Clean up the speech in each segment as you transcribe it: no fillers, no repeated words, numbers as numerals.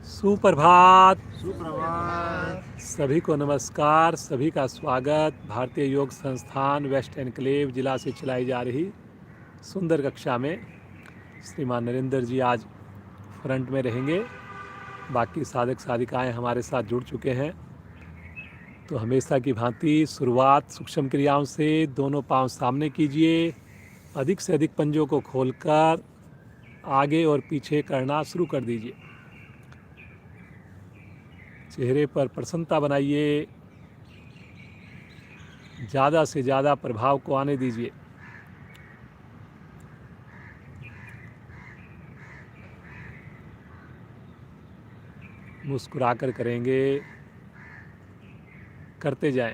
सुप्रभात। सुप्रभात। सभी को नमस्कार, सभी का स्वागत भारतीय योग संस्थान वेस्ट एनक्लेव जिला से चलाई जा रही सुंदर कक्षा में। श्रीमान नरेंद्र जी आज फ्रंट में रहेंगे, बाकी साधक साधिकाएं हमारे साथ जुड़ चुके हैं। तो हमेशा की भांति शुरुआत सूक्ष्म क्रियाओं से। दोनों पांव सामने कीजिए, अधिक से अधिक पंजों को खोलकर आगे और पीछे करना शुरू कर दीजिए। चेहरे पर प्रसन्नता बनाइए, ज़्यादा से ज़्यादा प्रभाव को आने दीजिए। मुस्कुराकर करेंगे, करते जाएं।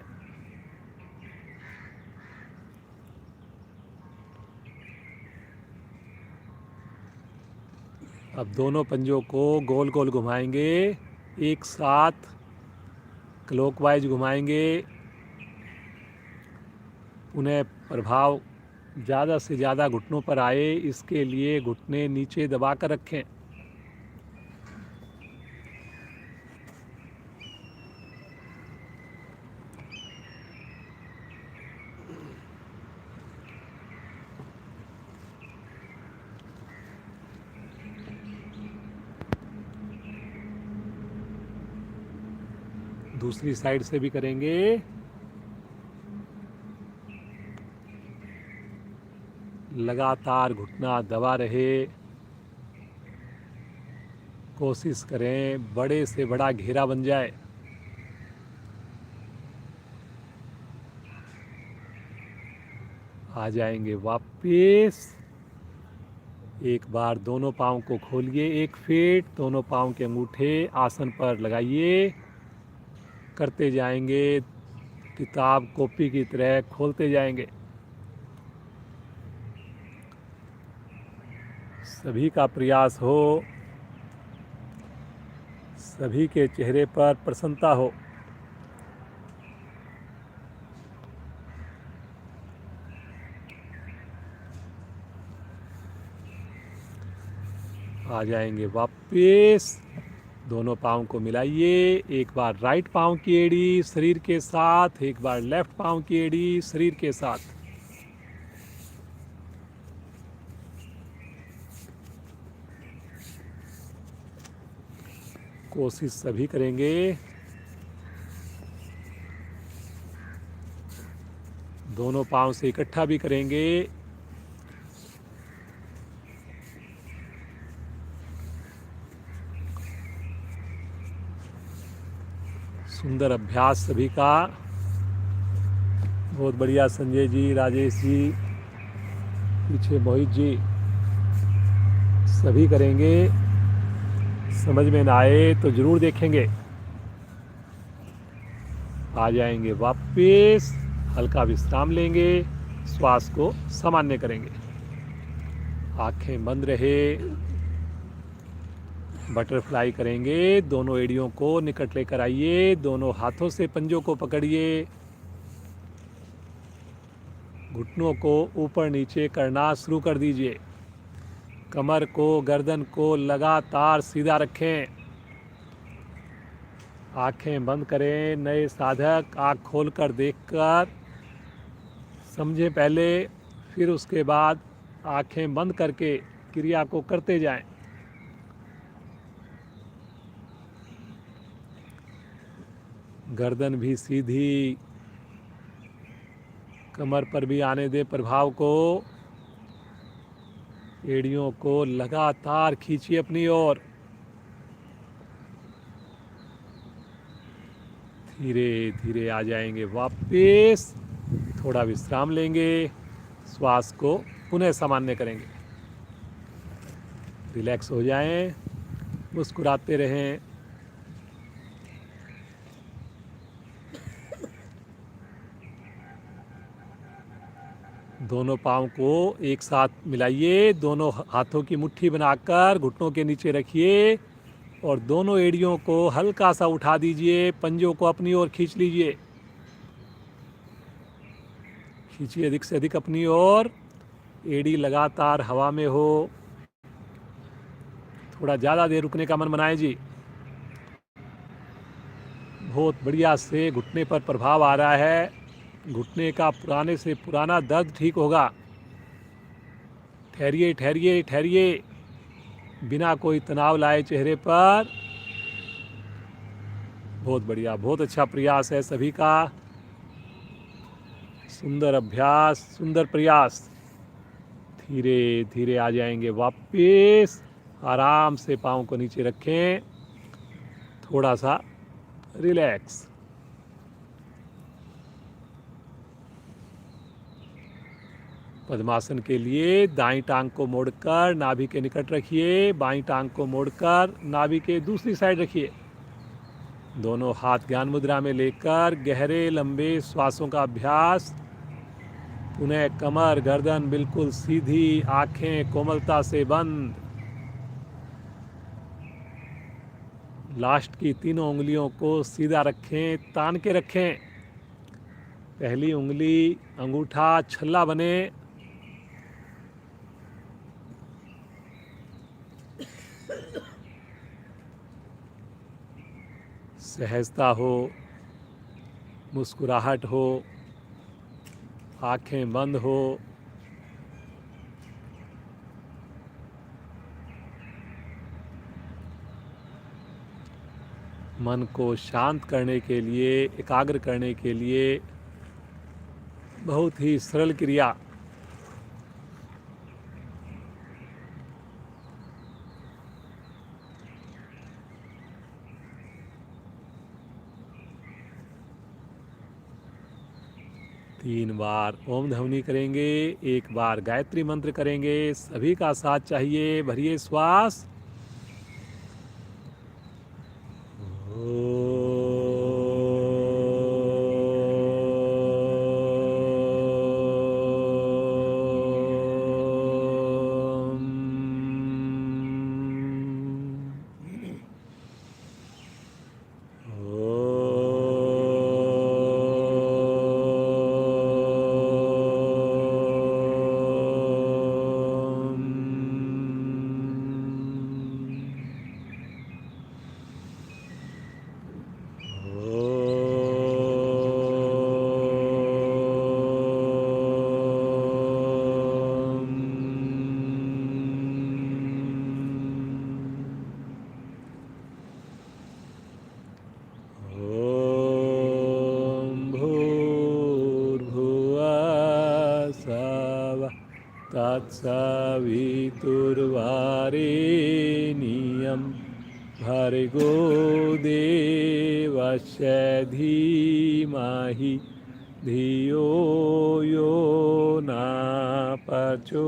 अब दोनों पंजों को गोल गोल घुमाएंगे, एक साथ क्लॉकवाइज घुमाएंगे। उन्हें प्रभाव ज़्यादा से ज़्यादा घुटनों पर आए, इसके लिए घुटने नीचे दबा कर रखें। दूसरी साइड से भी करेंगे। लगातार घुटना दबा रहे। कोशिश करें बड़े से बड़ा घेरा बन जाए। आ जाएंगे वापस। एक बार दोनों पाँव को खोलिए, एक फीट दोनों पाँव के अंगूठे आसन पर लगाइए। करते जाएंगे, किताब कॉपी की तरह खोलते जाएंगे। सभी का प्रयास हो, सभी के चेहरे पर प्रसन्नता हो। आ जाएंगे वापस। दोनों पाँव को मिलाइए, एक बार राइट पाँव की एड़ी शरीर के साथ, एक बार लेफ्ट पाँव की एड़ी शरीर के साथ। कोशिश सभी करेंगे। दोनों पाँव से इकट्ठा भी करेंगे। सुंदर अभ्यास सभी का, बहुत बढ़िया। संजय जी, राजेश जी, पीछे मोहित जी, सभी करेंगे। समझ में ना आए तो जरूर देखेंगे। आ जाएंगे वापस, हल्का विश्राम लेंगे, श्वास को सामान्य करेंगे। आंखें बंद रहे, बटरफ्लाई करेंगे। दोनों एड़ियों को निकट लेकर आइए, दोनों हाथों से पंजों को पकड़िए। घुटनों को ऊपर नीचे करना शुरू कर दीजिए। कमर को, गर्दन को लगातार सीधा रखें। आंखें बंद करें। नए साधक आँख खोलकर देखकर समझें पहले, फिर उसके बाद आंखें बंद करके क्रिया को करते जाएं। गर्दन भी सीधी, कमर पर भी आने दे प्रभाव को। एड़ियों को लगातार खींचिए अपनी ओर। धीरे धीरे आ जाएंगे वापस। थोड़ा विश्राम लेंगे, श्वास को पुनः सामान्य करेंगे। रिलैक्स हो जाएं, मुस्कुराते रहें। दोनों पाँव को एक साथ मिलाइए, दोनों हाथों की मुट्ठी बनाकर घुटनों के नीचे रखिए और दोनों एड़ियों को हल्का सा उठा दीजिए। पंजों को अपनी ओर खींच लीजिए। खींचिए अधिक से अधिक अपनी ओर। एड़ी लगातार हवा में हो। थोड़ा ज़्यादा देर रुकने का मन बनाए जी। बहुत बढ़िया से घुटने पर प्रभाव आ रहा है। घुटने का पुराने से पुराना दर्द ठीक होगा। ठहरिए ठहरिए ठहरिए, बिना कोई तनाव लाए चेहरे पर। बहुत बढ़िया, बहुत अच्छा प्रयास है सभी का। सुंदर अभ्यास, सुंदर प्रयास। धीरे धीरे आ जाएंगे वापस। आराम से पाँव को नीचे रखें, थोड़ा सा रिलैक्स। पद्मासन के लिए दाईं टांग को मोड़कर नाभि के निकट रखिए, बाईं टांग को मोड़कर नाभि के दूसरी साइड रखिए। दोनों हाथ ज्ञान मुद्रा में लेकर गहरे लंबे श्वासों का अभ्यास। पुनः कमर गर्दन बिल्कुल सीधी, आंखें कोमलता से बंद। लास्ट की तीनों उंगलियों को सीधा रखें, तान के रखें। पहली उंगली अंगूठा छल्ला बने। सहजता हो, मुस्कुराहट हो, आंखें बंद हो। मन को शांत करने के लिए, एकाग्र करने के लिए बहुत ही सरल क्रिया। तीन बार ओम ध्वनि करेंगे, एक बार गायत्री मंत्र करेंगे। सभी का साथ चाहिए। भरिए श्वास। तत्सवितुर्वरेण्यं भर्गो देवस्य धीमहि धियो यो न प्रचोदयात्।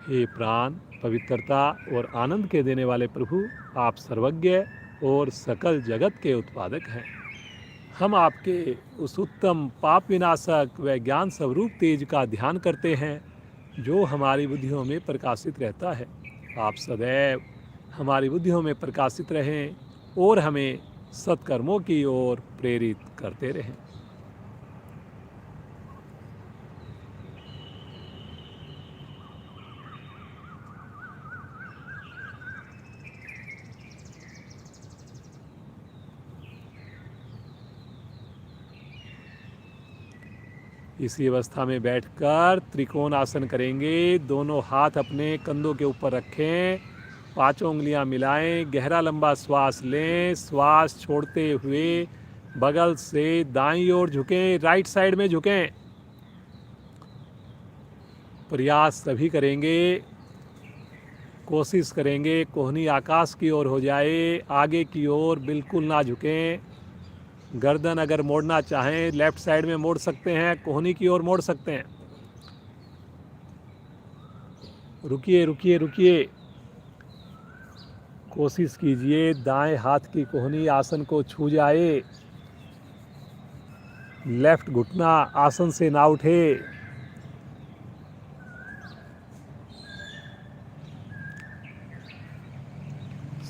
हे प्राण, पवित्रता और आनंद के देने वाले प्रभु, आप सर्वज्ञ और सकल जगत के उत्पादक हैं। हम आपके उस उत्तम पाप विनाशक व ज्ञान स्वरूप तेज का ध्यान करते हैं जो हमारी बुद्धियों में प्रकाशित रहता है। आप सदैव हमारी बुद्धियों में प्रकाशित रहें और हमें सत्कर्मों की ओर प्रेरित करते रहें। इसी अवस्था में बैठकर त्रिकोण आसन करेंगे। दोनों हाथ अपने कंधों के ऊपर रखें, पांचों उंगलियां मिलाएं, गहरा लंबा श्वास लें। श्वास छोड़ते हुए बगल से दाईं ओर झुकें, राइट साइड में झुकें। प्रयास सभी करेंगे, कोशिश करेंगे कोहनी आकाश की ओर हो जाए, आगे की ओर बिल्कुल ना झुकें। गर्दन अगर मोड़ना चाहें लेफ्ट साइड में मोड़ सकते हैं, कोहनी की ओर मोड़ सकते हैं। रुकिए रुकिए रुकिए, कोशिश कीजिए दाएं हाथ की कोहनी आसन को छू जाए, लेफ्ट घुटना आसन से ना उठे।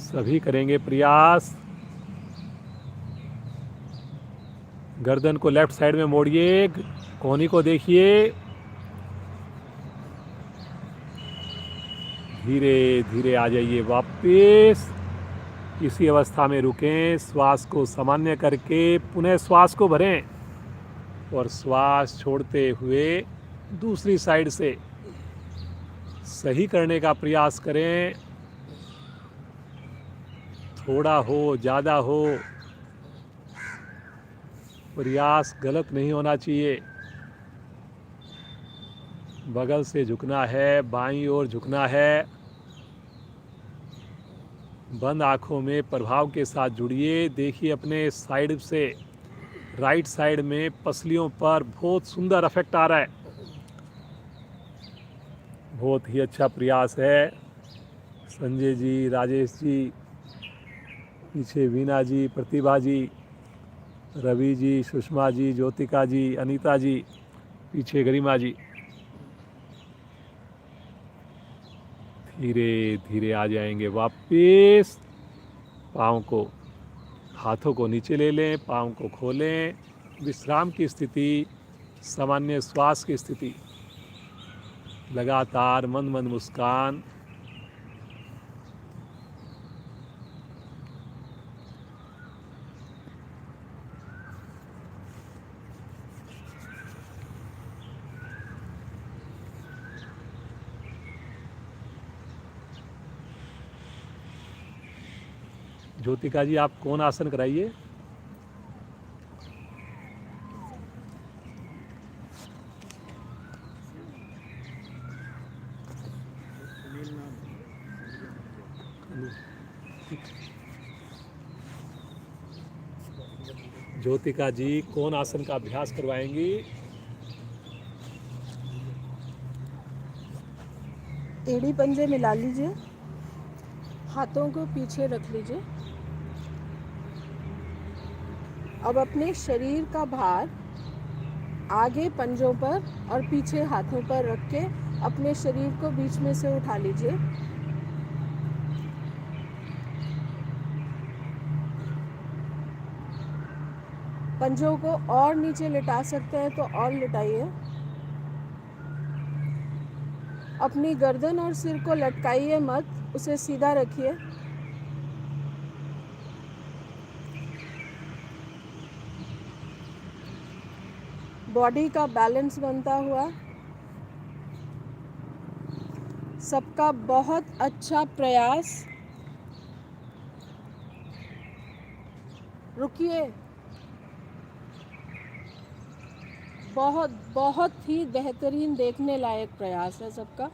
सभी करेंगे प्रयास। गर्दन को लेफ्ट साइड में मोड़िए, कोहनी को देखिए। धीरे धीरे आ जाइए वापस। इसी अवस्था में रुकें, श्वास को सामान्य करके पुनः श्वास को भरें और श्वास छोड़ते हुए दूसरी साइड से सही करने का प्रयास करें। थोड़ा हो ज़्यादा हो, प्रयास गलत नहीं होना चाहिए। बगल से झुकना है, बाईं ओर झुकना है। बंद आँखों में प्रभाव के साथ जुड़िए। देखिए अपने साइड से राइट साइड में पसलियों पर बहुत सुंदर इफेक्ट आ रहा है। बहुत ही अच्छा प्रयास है। संजय जी, राजेश जी, पीछे वीना जी, प्रतिभा जी, रवि जी, सुषमा जी, ज्योतिका जी, अनीता जी, पीछे गरिमा जी। धीरे धीरे आ जाएंगे वापस। पाँव को, हाथों को नीचे ले लें, पाँव को खोलें। विश्राम की स्थिति, सामान्य श्वास की स्थिति। लगातार मंद मंद मुस्कान। ज्योतिका जी, आप कौन आसन कराइए। ज्योतिका जी कौन आसन का अभ्यास करवाएंगी। एड़ी पंजे मिला लीजिए, हाथों को पीछे रख लीजिए। अब अपने शरीर का भार आगे पंजों पर और पीछे हाथों पर रख के अपने शरीर को बीच में से उठा लीजिए। पंजों को और नीचे लिटा सकते हैं तो और लिटाइए। अपनी गर्दन और सिर को लटकाइए मत, उसे सीधा रखिए। बॉडी का बैलेंस बनता हुआ। सबका बहुत अच्छा प्रयास। रुकिए, बहुत बहुत ही बेहतरीन, देखने लायक प्रयास है सबका।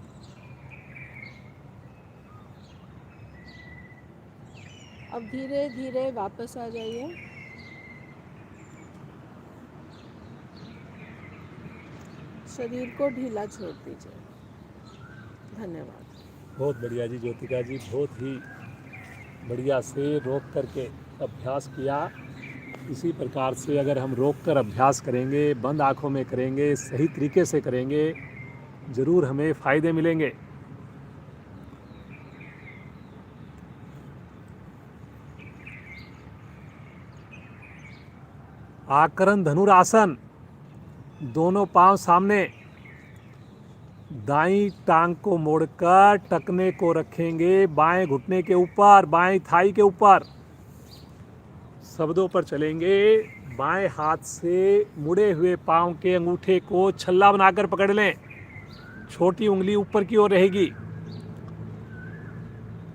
अब धीरे धीरे वापस आ जाइए। शरीर को ढीला छोड़ दीजिए। धन्यवाद। बहुत बढ़िया जी ज्योतिका जी, बहुत ही बढ़िया से रोक करके अभ्यास किया। इसी प्रकार से अगर हम रोक कर अभ्यास करेंगे, बंद आँखों में करेंगे, सही तरीके से करेंगे, ज़रूर हमें फ़ायदे मिलेंगे। आकरण धनुरासन। दोनों पांव सामने, दाईं टांग को मोड़कर टखने को रखेंगे बाएं घुटने के ऊपर, बाएं थाई के ऊपर। शब्दों पर चलेंगे। बाएं हाथ से मुड़े हुए पांव के अंगूठे को छल्ला बनाकर पकड़ लें। छोटी उंगली ऊपर की ओर रहेगी।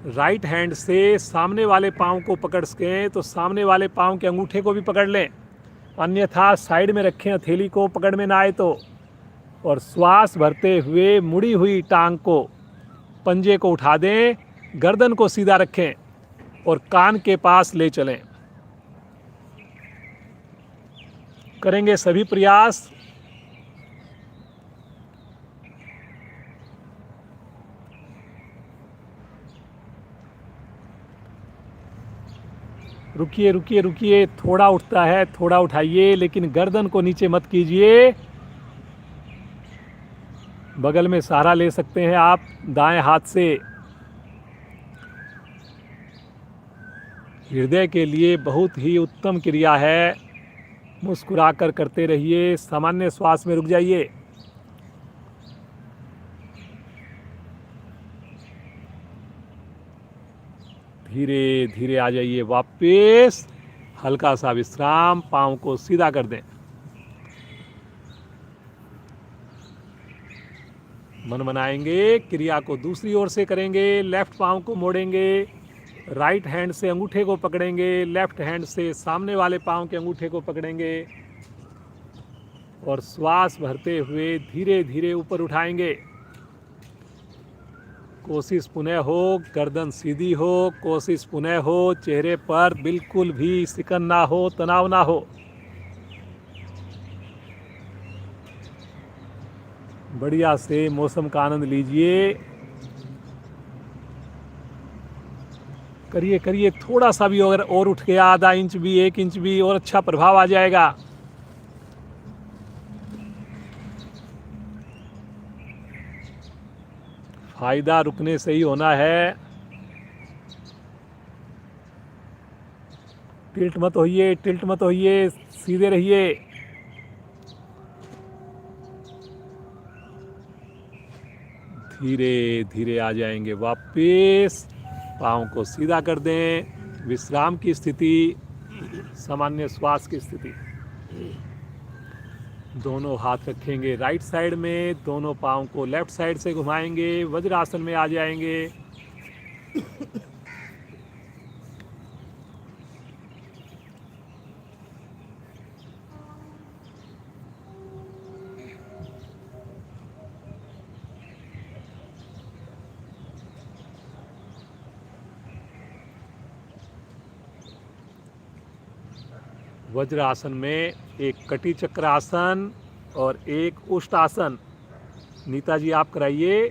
राइट हैंड से सामने वाले पांव को पकड़ सकें तो सामने वाले पांव के अंगूठे को भी पकड़ लें, अन्यथा साइड में रखें, हथेली को पकड़ में ना आए तो। और श्वास भरते हुए मुड़ी हुई टांग को, पंजे को उठा दें, गर्दन को सीधा रखें और कान के पास ले चलें। करेंगे सभी प्रयास। रुकिए रुकिए रुकिए, थोड़ा उठता है, थोड़ा उठाइए, लेकिन गर्दन को नीचे मत कीजिए। बगल में सहारा ले सकते हैं आप दाएं हाथ से। हृदय के लिए बहुत ही उत्तम क्रिया है। मुस्कुराकर करते रहिए। सामान्य श्वास में रुक जाइए। धीरे धीरे आ जाइए वापस, हल्का सा विश्राम, पाँव को सीधा कर दें। मन बनाएंगे, क्रिया को दूसरी ओर से करेंगे। लेफ्ट पाँव को मोड़ेंगे, राइट हैंड से अंगूठे को पकड़ेंगे, लेफ्ट हैंड से सामने वाले पाँव के अंगूठे को पकड़ेंगे और श्वास भरते हुए धीरे धीरे ऊपर उठाएंगे। कोशिश पुनः हो गर्दन सीधी हो, कोशिश पुनः हो चेहरे पर बिल्कुल भी सिकन ना हो, तनाव ना हो। बढ़िया से मौसम का आनंद लीजिए। करिए करिए, थोड़ा सा भी अगर और उठ गया, आधा इंच भी, 1 इंच भी, और अच्छा प्रभाव आ जाएगा। फायदा रुकने से ही होना है। टिल्ट मत होइए, टिल्ट मत होइए, सीधे रहिए। धीरे धीरे आ जाएंगे वापस, पाँव को सीधा कर दें। विश्राम की स्थिति, सामान्य श्वास की स्थिति। दोनों हाथ रखेंगे राइट साइड में, दोनों पाँव को लेफ्ट साइड से घुमाएंगे, वज्रासन में आ जाएंगे। वज्रासन में एक कटी चक्र आसन और एक उष्ट आसन। नीता जी आप कराइए।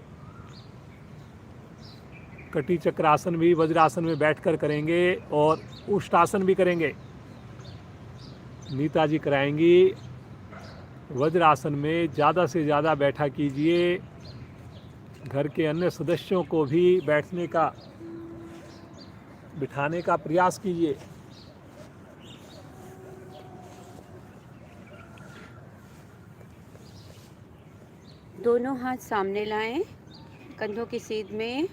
कटी चक्र आसन भी वज्रासन में बैठकर करेंगे और उष्ट आसन भी करेंगे। नीता जी कराएंगी। वज्रासन में ज़्यादा से ज़्यादा बैठा कीजिए। घर के अन्य सदस्यों को भी बैठने का, बिठाने का प्रयास कीजिए। दोनों हाथ सामने लाएं, कंधों की सीध में।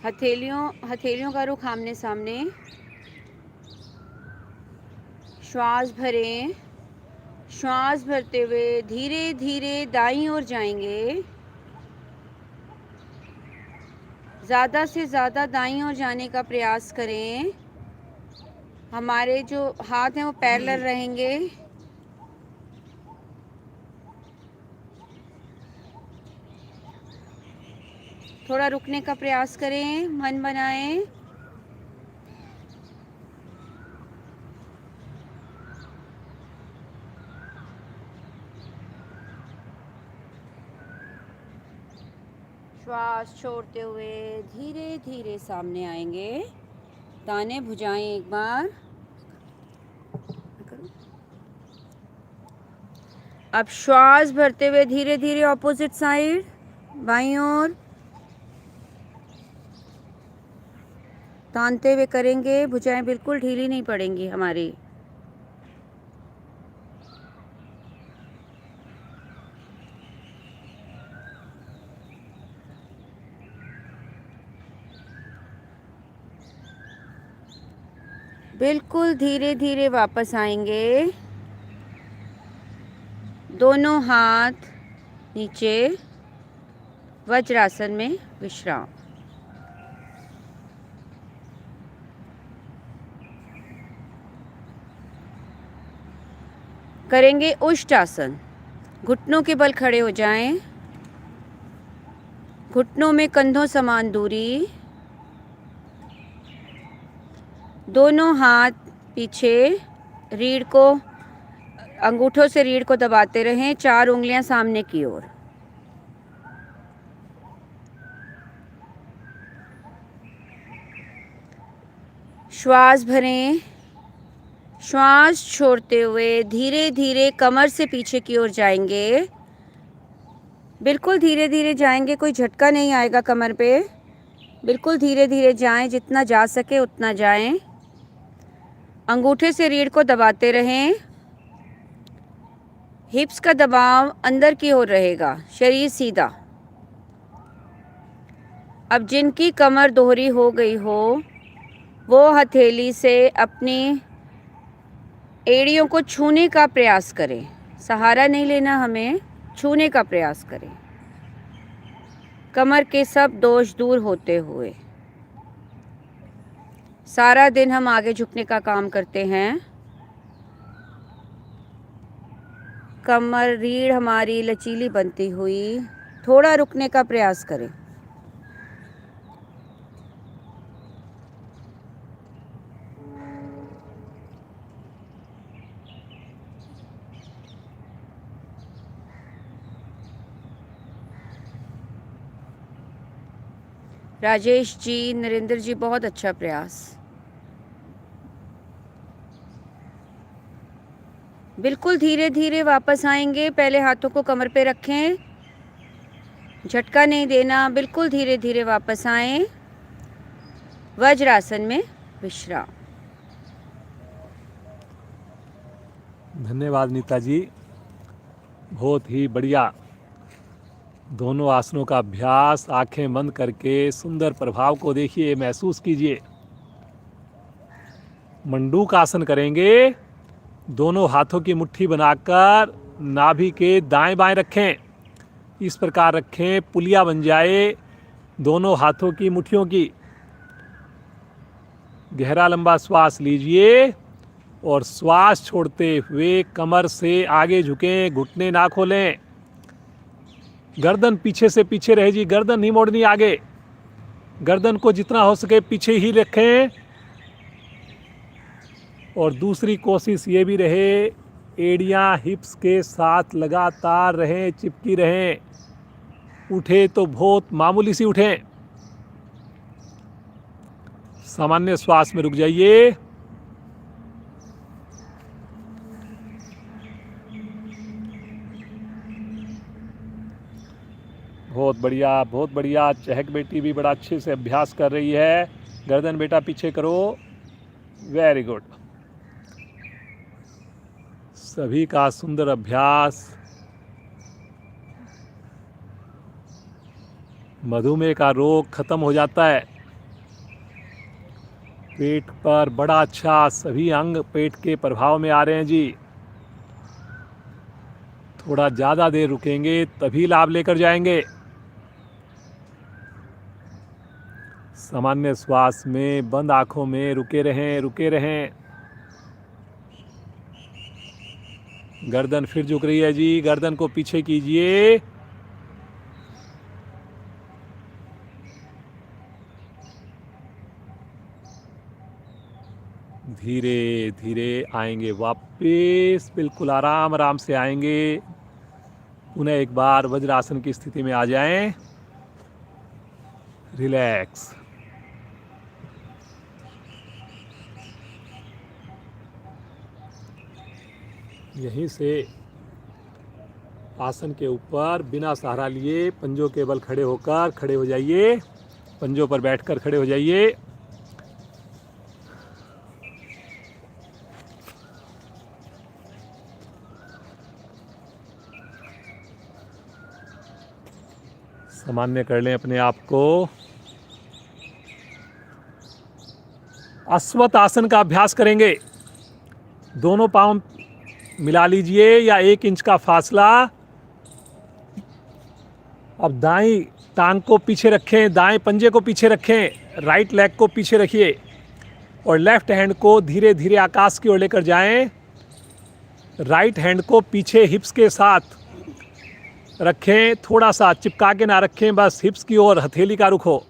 हथेलियों का रुख आमने सामने। श्वास भरें। श्वास भरते हुए धीरे धीरे दाईं ओर जाएंगे। ज़्यादा से ज़्यादा दाईं ओर जाने का प्रयास करें। हमारे जो हाथ हैं वो पैरेलल रहेंगे। थोड़ा रुकने का प्रयास करें, मन बनाएं। श्वास छोड़ते हुए धीरे धीरे सामने आएंगे। दाने भुजाएं एक बार। अब श्वास भरते हुए धीरे धीरे ऑपोजिट साइड, बाईं ओर तानते हुए करेंगे। भुजाएं बिल्कुल ढीली नहीं पड़ेंगी हमारी। बिल्कुल धीरे धीरे वापस आएंगे। दोनों हाथ नीचे, वज्रासन में विश्राम। करेंगे उष्टासन। घुटनों के बल खड़े हो जाएं। घुटनों में कंधों समान दूरी। दोनों हाथ पीछे, रीढ़ को, अंगूठों से रीढ़ को दबाते रहें। 4 उंगलियां सामने की ओर। श्वास भरें। श्वास छोड़ते हुए धीरे धीरे कमर से पीछे की ओर जाएंगे। बिल्कुल धीरे धीरे जाएंगे, कोई झटका नहीं आएगा कमर पे। बिल्कुल धीरे धीरे जाएं, जितना जा सके उतना जाएं। अंगूठे से रीढ़ को दबाते रहें। हिप्स का दबाव अंदर की ओर रहेगा, शरीर सीधा। अब जिनकी कमर दोहरी हो गई हो वो हथेली से अपनी एड़ियों को छूने का प्रयास करें। सहारा नहीं लेना, हमें छूने का प्रयास करें, कमर के सब दोष दूर होते हुए। सारा दिन हम आगे झुकने का काम करते हैं, कमर रीढ़ हमारी लचीली बनती हुई, थोड़ा रुकने का प्रयास करें। राजेश जी, नरेंद्र जी, बहुत अच्छा प्रयास। बिल्कुल धीरे धीरे वापस आएंगे। पहले हाथों को कमर पे रखें, झटका नहीं देना, बिल्कुल धीरे धीरे वापस आएं। वज्रासन में विश्राम। धन्यवाद नीता जी, बहुत ही बढ़िया। दोनों आसनों का अभ्यास आंखें बंद करके सुंदर प्रभाव को देखिए, महसूस कीजिए। मंडूक आसन करेंगे। दोनों हाथों की मुट्ठी बनाकर नाभि के दाएं बाएं रखें, इस प्रकार रखें पुलिया बन जाए दोनों हाथों की मुट्ठियों की। गहरा लंबा श्वास लीजिए और श्वास छोड़ते हुए कमर से आगे झुकें, घुटने ना खोलें। गर्दन पीछे से पीछे रहे जी, गर्दन नहीं मोड़नी आगे। गर्दन को जितना हो सके पीछे ही रखें। और दूसरी कोशिश ये भी रहे, एड़ियां हिप्स के साथ लगातार रहें, चिपकी रहें। उठे तो बहुत मामूली सी उठें। सामान्य श्वास में रुक जाइए। बहुत बढ़िया, बहुत बढ़िया। चहक बेटी भी बड़ा अच्छे से अभ्यास कर रही है। गर्दन बेटा पीछे करो, वेरी गुड। सभी का सुंदर अभ्यास। मधुमेह का रोग खत्म हो जाता है। पेट पर बड़ा अच्छा, सभी अंग पेट के प्रभाव में आ रहे हैं जी। थोड़ा ज़्यादा देर रुकेंगे तभी लाभ लेकर जाएंगे। सामान्य श्वास में बंद आंखों में रुके रहें, रुके रहें। गर्दन फिर झुक रही है जी, गर्दन को पीछे कीजिए। धीरे धीरे आएंगे वापस, बिल्कुल आराम आराम से आएंगे। पुनः एक बार वज्रासन की स्थिति में आ जाएं। रिलैक्स। यहीं से आसन के ऊपर बिना सहारा लिए पंजों के बल खड़े होकर खड़े हो जाइए। पंजों पर बैठकर खड़े हो जाइए। सामान्य कर लें अपने आप को। अश्वत्थ आसन का अभ्यास करेंगे। दोनों पांव मिला लीजिए या 1 इंच का फासला। अब दाईं टांग को पीछे रखें, दाएं पंजे को पीछे रखें, राइट लेग को पीछे रखिए और लेफ्ट हैंड को धीरे धीरे आकाश की ओर लेकर जाएं। राइट हैंड को पीछे हिप्स के साथ रखें, थोड़ा सा चिपका के ना रखें, बस हिप्स की ओर हथेली का रुख हो।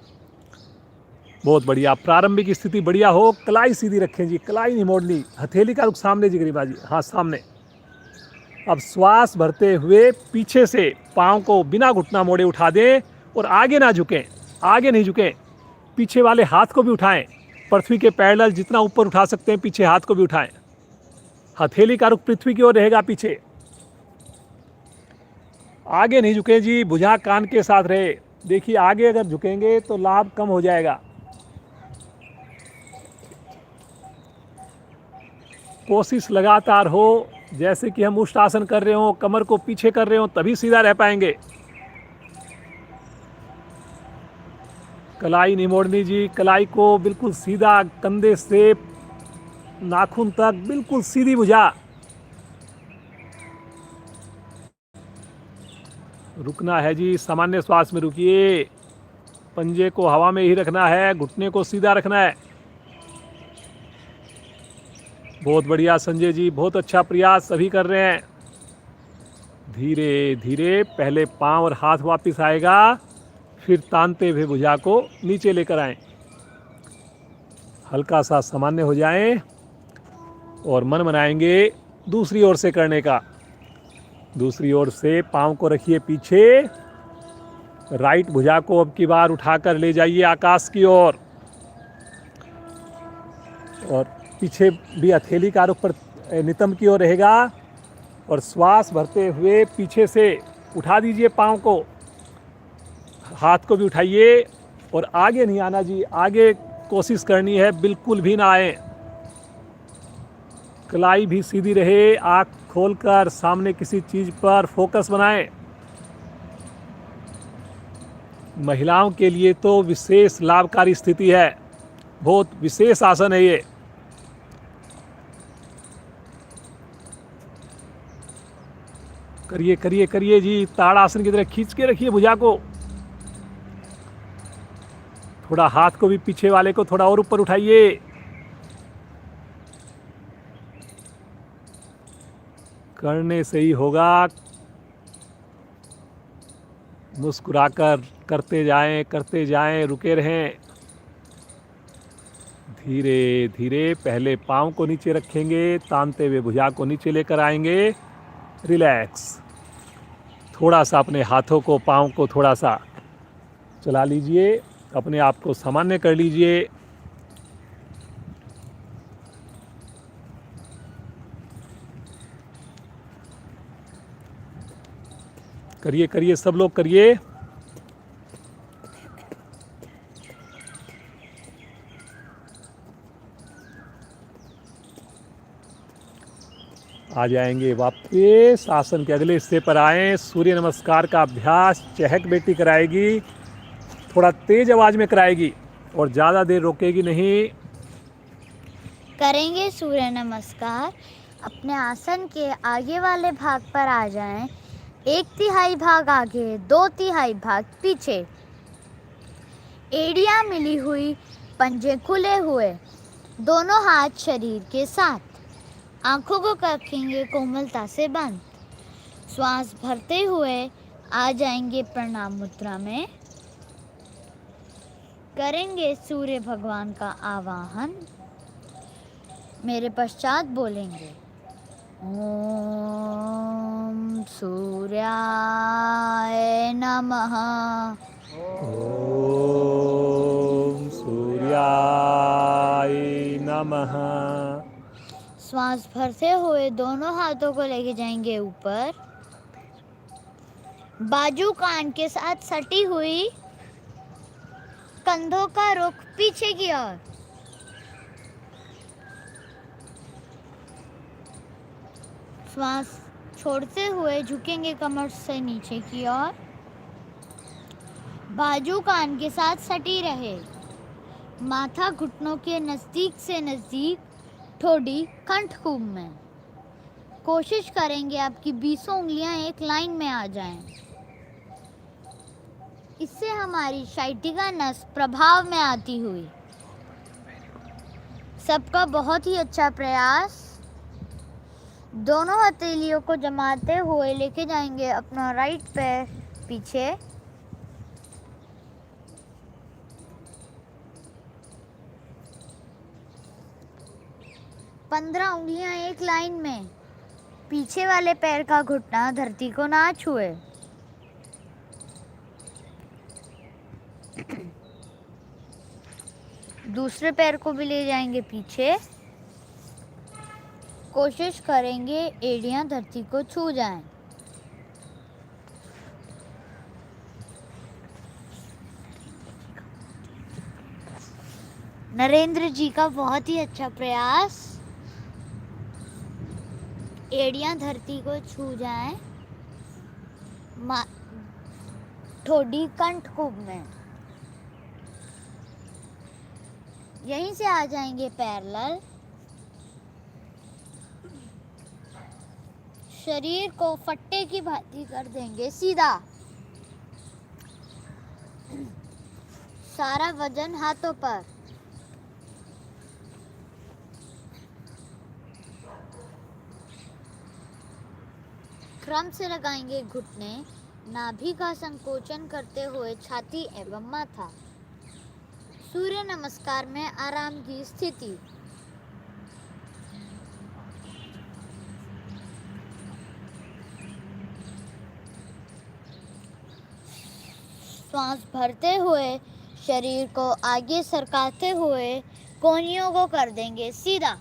बहुत बढ़िया। प्रारंभिक स्थिति बढ़िया हो, कलाई सीधी रखें जी, कलाई नहीं मोड़नी, हथेली का रुख सामने जी, गरीबा जी, हाँ सामने। अब श्वास भरते हुए पीछे से पाँव को बिना घुटना मोड़े उठा दें और आगे ना झुकें, आगे नहीं झुकें। पीछे वाले हाथ को भी उठाएं, पृथ्वी के पैरेलल जितना ऊपर उठा सकते हैं पीछे हाथ को भी उठाएं। हथेली का रुख पृथ्वी की ओर रहेगा पीछे। आगे नहीं झुकें जी, भुजा कान के साथ रहे। देखिए आगे अगर झुकेंगे तो लाभ कम हो जाएगा। कोशिश लगातार हो, जैसे कि हम उष्टासन कर रहे हो, कमर को पीछे कर रहे हो, तभी सीधा रह पाएंगे। कलाई नहीं मोड़नी जी, कलाई को बिल्कुल सीधा, कंधे से नाखून तक बिल्कुल सीधी भुजा। रुकना है जी, सामान्य श्वास में रुकिए। पंजे को हवा में ही रखना है, घुटने को सीधा रखना है। बहुत बढ़िया संजय जी, बहुत अच्छा प्रयास सभी कर रहे हैं। धीरे धीरे पहले पांव और हाथ वापस आएगा, फिर तानते हुए भुजा को नीचे लेकर आएं। हल्का सा सामान्य हो जाएं और मन बनाएंगे दूसरी ओर से करने का। दूसरी ओर से पांव को रखिए पीछे, राइट भुजा को अब की बार उठाकर ले जाइए आकाश की ओर, और पीछे भी हथेली का रुख पर नितंब की ओर रहेगा। और श्वास भरते हुए पीछे से उठा दीजिए पांव को, हाथ को भी उठाइए और आगे नहीं आना जी, आगे कोशिश करनी है बिल्कुल भी ना आए। कलाई भी सीधी रहे, आँख खोलकर सामने किसी चीज पर फोकस बनाएं। महिलाओं के लिए तो विशेष लाभकारी स्थिति है, बहुत विशेष आसन है ये। करिए करिए करिए जी, ताड़ासन की तरह खींच के रखिए भुजा को। थोड़ा हाथ को भी पीछे वाले को थोड़ा और ऊपर उठाइए। करने से ही होगा, मुस्कुराकर करते जाएं, रुके रहें। धीरे धीरे पहले पांव को नीचे रखेंगे, तानते हुए भुजा को नीचे लेकर आएंगे। रिलैक्स, थोड़ा सा अपने हाथों को, पांव को थोड़ा सा चला लीजिए, अपने आप को सामान्य कर लीजिए। करिए करिए, सब लोग करिए। आ जाएंगे वापस, आसन के अगले हिस्से पर आएं। सूर्य नमस्कार का अभ्यास चहक बेटी कराएगी, थोड़ा तेज आवाज में कराएगी और ज़्यादा देर रोकेगी नहीं। करेंगे सूर्य नमस्कार। अपने आसन के आगे वाले भाग पर आ जाएं। 1/3 भाग आगे, 2/3 भाग पीछे। एड़ियां मिली हुई, पंजे खुले हुए, दोनों हाथ शरीर के साथ। आंखों को रखेंगे कोमलता से बंद। श्वास भरते हुए आ जाएंगे प्रणाम मुद्रा में। करेंगे सूर्य भगवान का आवाहन। मेरे पश्चात बोलेंगे ओम सूर्याय नमः। ओम सूर्याय नमः। श्वास भरते हुए दोनों हाथों को लेके जाएंगे ऊपर। बाजू कान के साथ सटी हुई, कंधों का रुख पीछे की ओर। श्वास छोड़ते हुए झुकेंगे कमर से नीचे की ओर। बाजू कान के साथ सटी रहे, माथा घुटनों के नजदीक से नजदीक, ठोड़ी कंठकूप में। कोशिश करेंगे आपकी 20 उंगलियां एक लाइन में आ जाएं। इससे हमारी शाइटिका नस प्रभाव में आती हुई। सबका बहुत ही अच्छा प्रयास। दोनों हथेलियों को जमाते हुए लेके जाएंगे अपना राइट पैर पीछे। पंद्रह उंगलियां एक लाइन में, पीछे वाले पैर का घुटना धरती को ना छुए। दूसरे पैर को भी ले जाएंगे पीछे। कोशिश करेंगे एड़ियां धरती को छू जाएं। नरेंद्र जी का बहुत ही अच्छा प्रयास। एड़ियां धरती को छू जाएं, ठोड़ी कंठकूप में। यहीं से आ जाएंगे पैरेलल। शरीर को फट्टे की भांति कर देंगे सीधा। सारा वजन हाथों पर। क्रम से लगाएंगे घुटने। नाभि का संकोचन करते हुए छाती एवं माथा। सूर्य नमस्कार में आराम की स्थिति। श्वास भरते हुए शरीर को आगे सरकाते हुए कोहनियों को कर देंगे सीधा।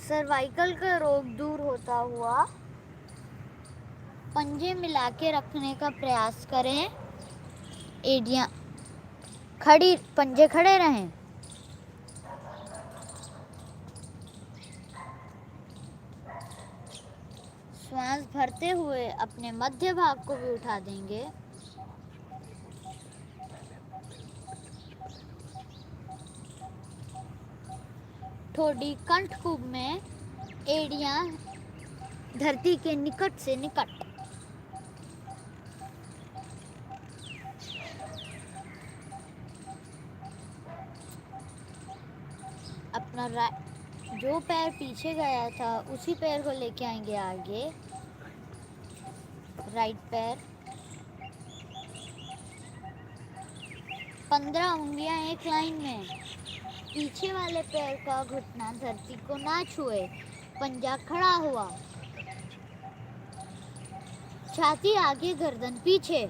सर्वाइकल का रोग दूर होता हुआ पंजे मिला के रखने का प्रयास करें। एड़ियां खड़ी, पंजे खड़े रहें। श्वास भरते हुए अपने मध्य भाग को भी उठा देंगे। ठोड़ी कंठकूप में, एड़ियां धरती के निकट से निकट। अपना जो पैर पीछे गया था उसी पैर को लेके आएंगे आगे। राइट पैर। 15 उंगलियां एक लाइन में। पीछे वाले पैर का घुटना धरती को ना छुए। पंजा खड़ा हुआ। छाती आगे, गर्दन पीछे।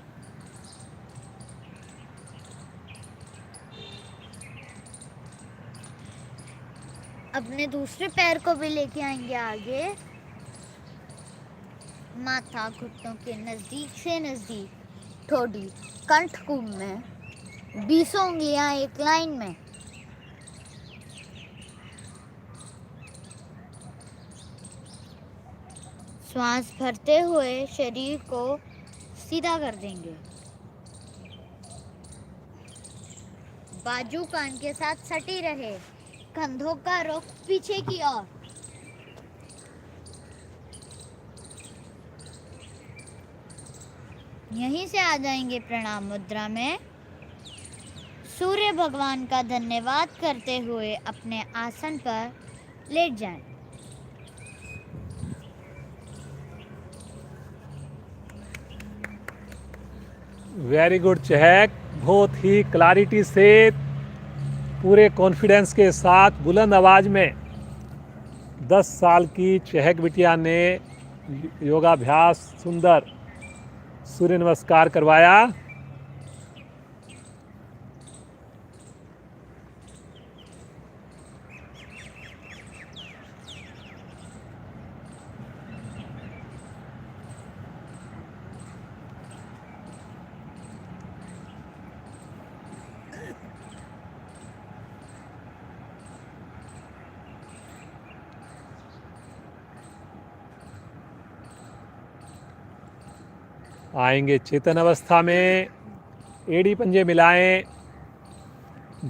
अपने दूसरे पैर को भी लेके आएंगे आगे। माथा घुटनों के नजदीक से नजदीक। ठोड़ी कंठकूप में। 20 उंगलियां एक लाइन में। श्वास भरते हुए शरीर को सीधा कर देंगे। बाजू कान के साथ सटी रहे। कंधों का रुख पीछे की ओर। यहीं से आ जाएंगे प्रणाम मुद्रा में। सूर्य भगवान का धन्यवाद करते हुए अपने आसन पर लेट जाएं। वेरी गुड चहक। बहुत ही क्लैरिटी से, पूरे कॉन्फिडेंस के साथ, बुलंद आवाज में 10 साल की चहक बिटिया ने योगाभ्यास सुंदर सूर्य नमस्कार करवाया। आएंगे चेतन अवस्था में। एड़ी पंजे मिलाएं।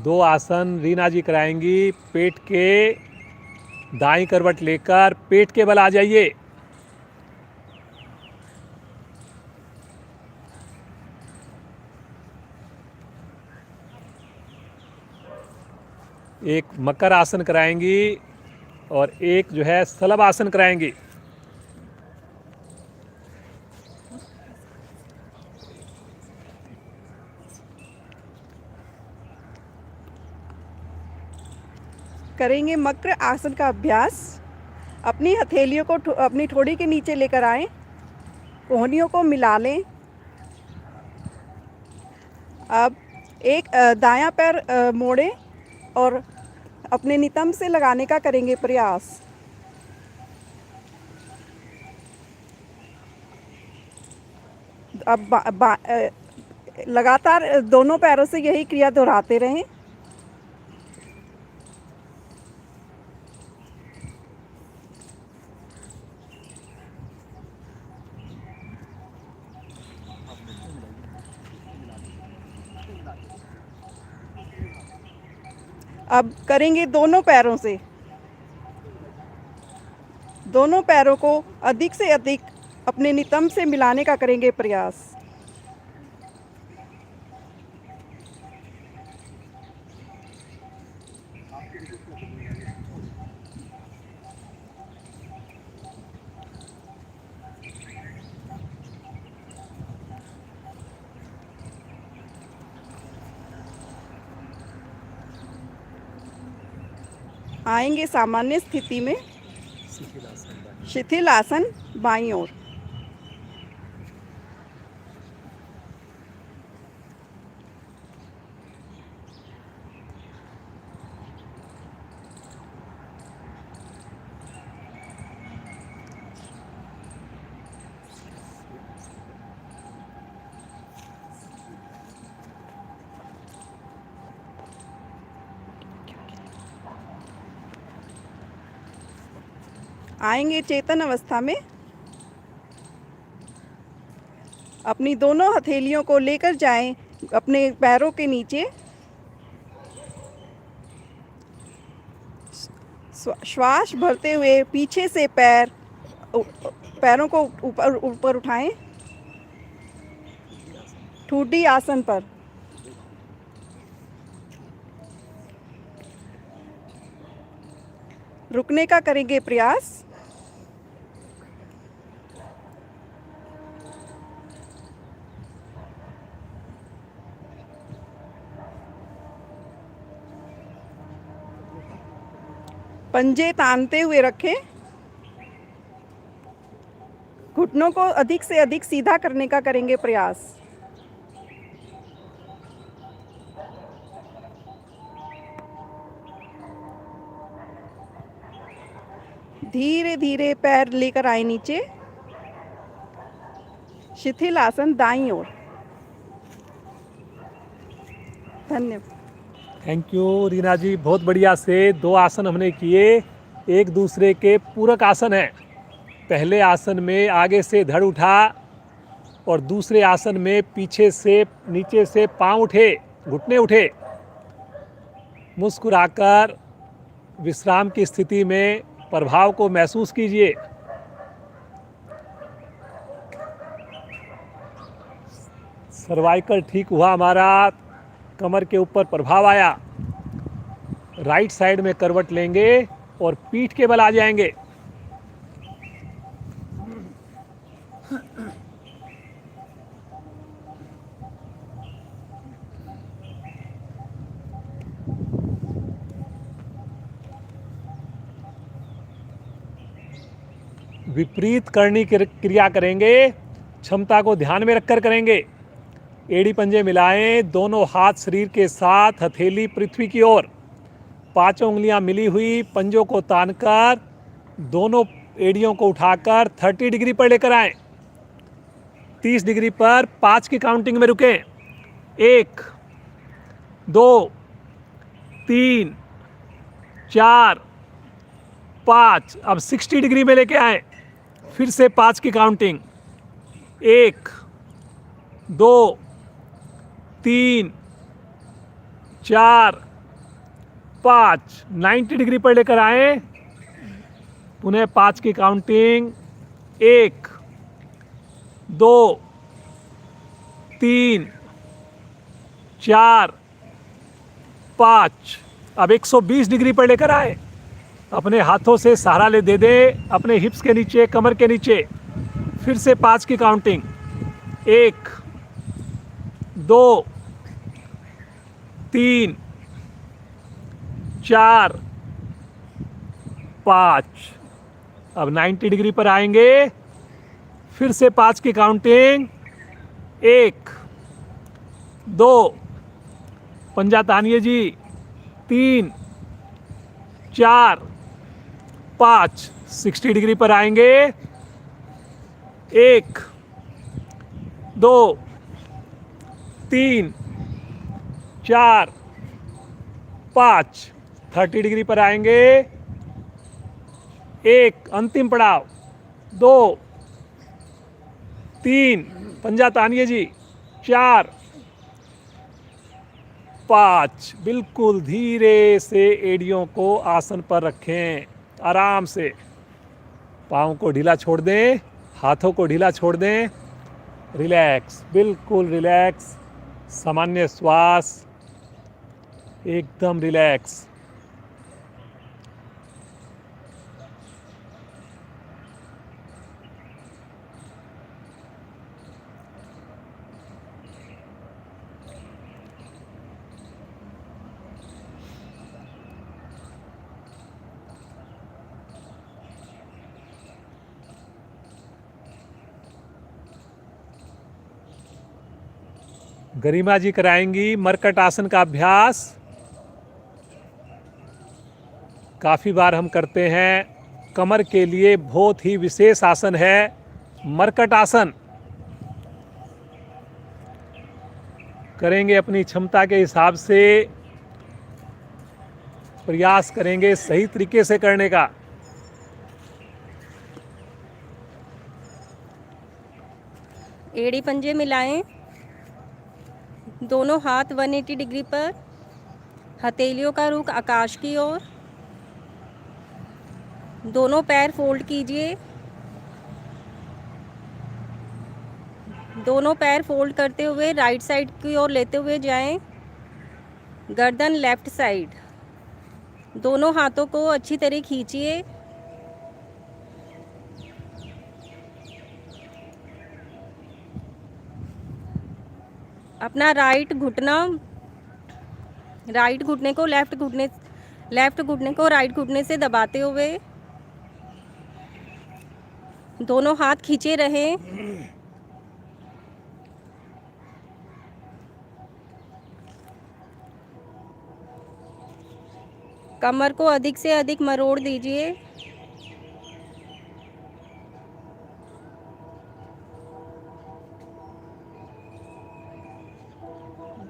2 आसन रीना जी कराएंगी। पेट के दाईं करवट लेकर पेट के बल आ जाइए। एक मकर आसन कराएंगी और एक जो है सलभ आसन कराएंगी। करेंगे मकर आसन का अभ्यास। अपनी हथेलियों को अपनी ठोड़ी के नीचे लेकर आएं। कोहनियों को मिला लें। अब एक दायां पैर मोड़ें और अपने नितंब से लगाने का करेंगे प्रयास। अब लगातार दोनों पैरों से यही क्रिया दोहराते रहें। अब करेंगे दोनों पैरों से। दोनों पैरों को अधिक से अधिक अपने नितंब से मिलाने का करेंगे प्रयास। आएंगे सामान्य स्थिति में, शिथिल आसन बाईं ओर। आएंगे चेतन अवस्था में। अपनी दोनों हथेलियों को लेकर जाएं अपने पैरों के नीचे। श्वास भरते हुए पीछे से पैरों को ऊपर ऊपर उठाएं, ठूडी आसन पर। रुकने का करेंगे प्रयास। पंजे तानते हुए रखें। घुटनों को अधिक से अधिक सीधा करने का करेंगे प्रयास। धीरे धीरे पैर लेकर आए नीचे। शिथिल आसन दाईं ओर। धन्यवाद। थैंक यू रीना जी, बहुत बढ़िया से 2 आसन हमने किए, एक दूसरे के पूरक आसन हैं। पहले आसन में आगे से धड़ उठा और दूसरे आसन में पीछे से नीचे से पांव उठे, घुटने उठे। मुस्कुराकर विश्राम की स्थिति में प्रभाव को महसूस कीजिए। सर्वाइकल ठीक हुआ हमारा, कमर के ऊपर प्रभाव आया। राइट साइड में करवट लेंगे और पीठ के बल आ जाएंगे। विपरीत करनी क्रिया करेंगे, क्षमता को ध्यान में रखकर करेंगे। एड़ी पंजे मिलाएं, दोनों हाथ शरीर के साथ, हथेली पृथ्वी की ओर, 5 उंगलियां मिली हुई, पंजों को तानकर दोनों एड़ियों को उठाकर 30 डिग्री पर लेकर आएं। 30 डिग्री पर 5 की काउंटिंग में रुकें। 1 2 3 4 5। अब 60 डिग्री में लेके आएं। फिर से 5 की काउंटिंग। 1 2 3 4 5। 90 डिग्री पर लेकर आए। पुनः 5 की काउंटिंग। 1 2 3 4 5। अब 120 डिग्री पर लेकर आए। अपने हाथों से सहारा ले दे दें अपने हिप्स के नीचे, कमर के नीचे। फिर से 5 की काउंटिंग। 1 2 3 4 5। अब 90 डिग्री पर आएंगे। फिर से 5 की काउंटिंग। 1 2 पंजा तानिए जी। 3 4 5। 60 डिग्री पर आएंगे। 1 2 3 4 5। 30 डिग्री पर आएंगे। 1 अंतिम पड़ाव। 2 3 पंजा तानिए जी। 4 5। बिल्कुल धीरे से एड़ियों को आसन पर रखें, आराम से। पाँव को ढीला छोड़ दें, हाथों को ढीला छोड़ दें। रिलैक्स, बिल्कुल रिलैक्स, सामान्य श्वास, एकदम रिलैक्स। गरिमा जी कराएंगी मरकट आसन का अभ्यास। काफ़ी बार हम करते हैं। कमर के लिए बहुत ही विशेष आसन है मरकट आसन। करेंगे अपनी क्षमता के हिसाब से, प्रयास करेंगे सही तरीके से करने का। एड़ी पंजे मिलाएं, दोनों हाथ 180 डिग्री पर, हथेलियों का रुख आकाश की ओर। दोनों पैर फोल्ड कीजिए, दोनों पैर फोल्ड करते हुए राइट साइड की ओर लेते हुए जाएं। गर्दन लेफ्ट साइड। दोनों हाथों को अच्छी तरह खींचिए। अपना राइट घुटने को लेफ्ट घुटने को राइट घुटने से दबाते हुए दोनों हाथ खींचे रहें। कमर को अधिक से अधिक मरोड़ दीजिए।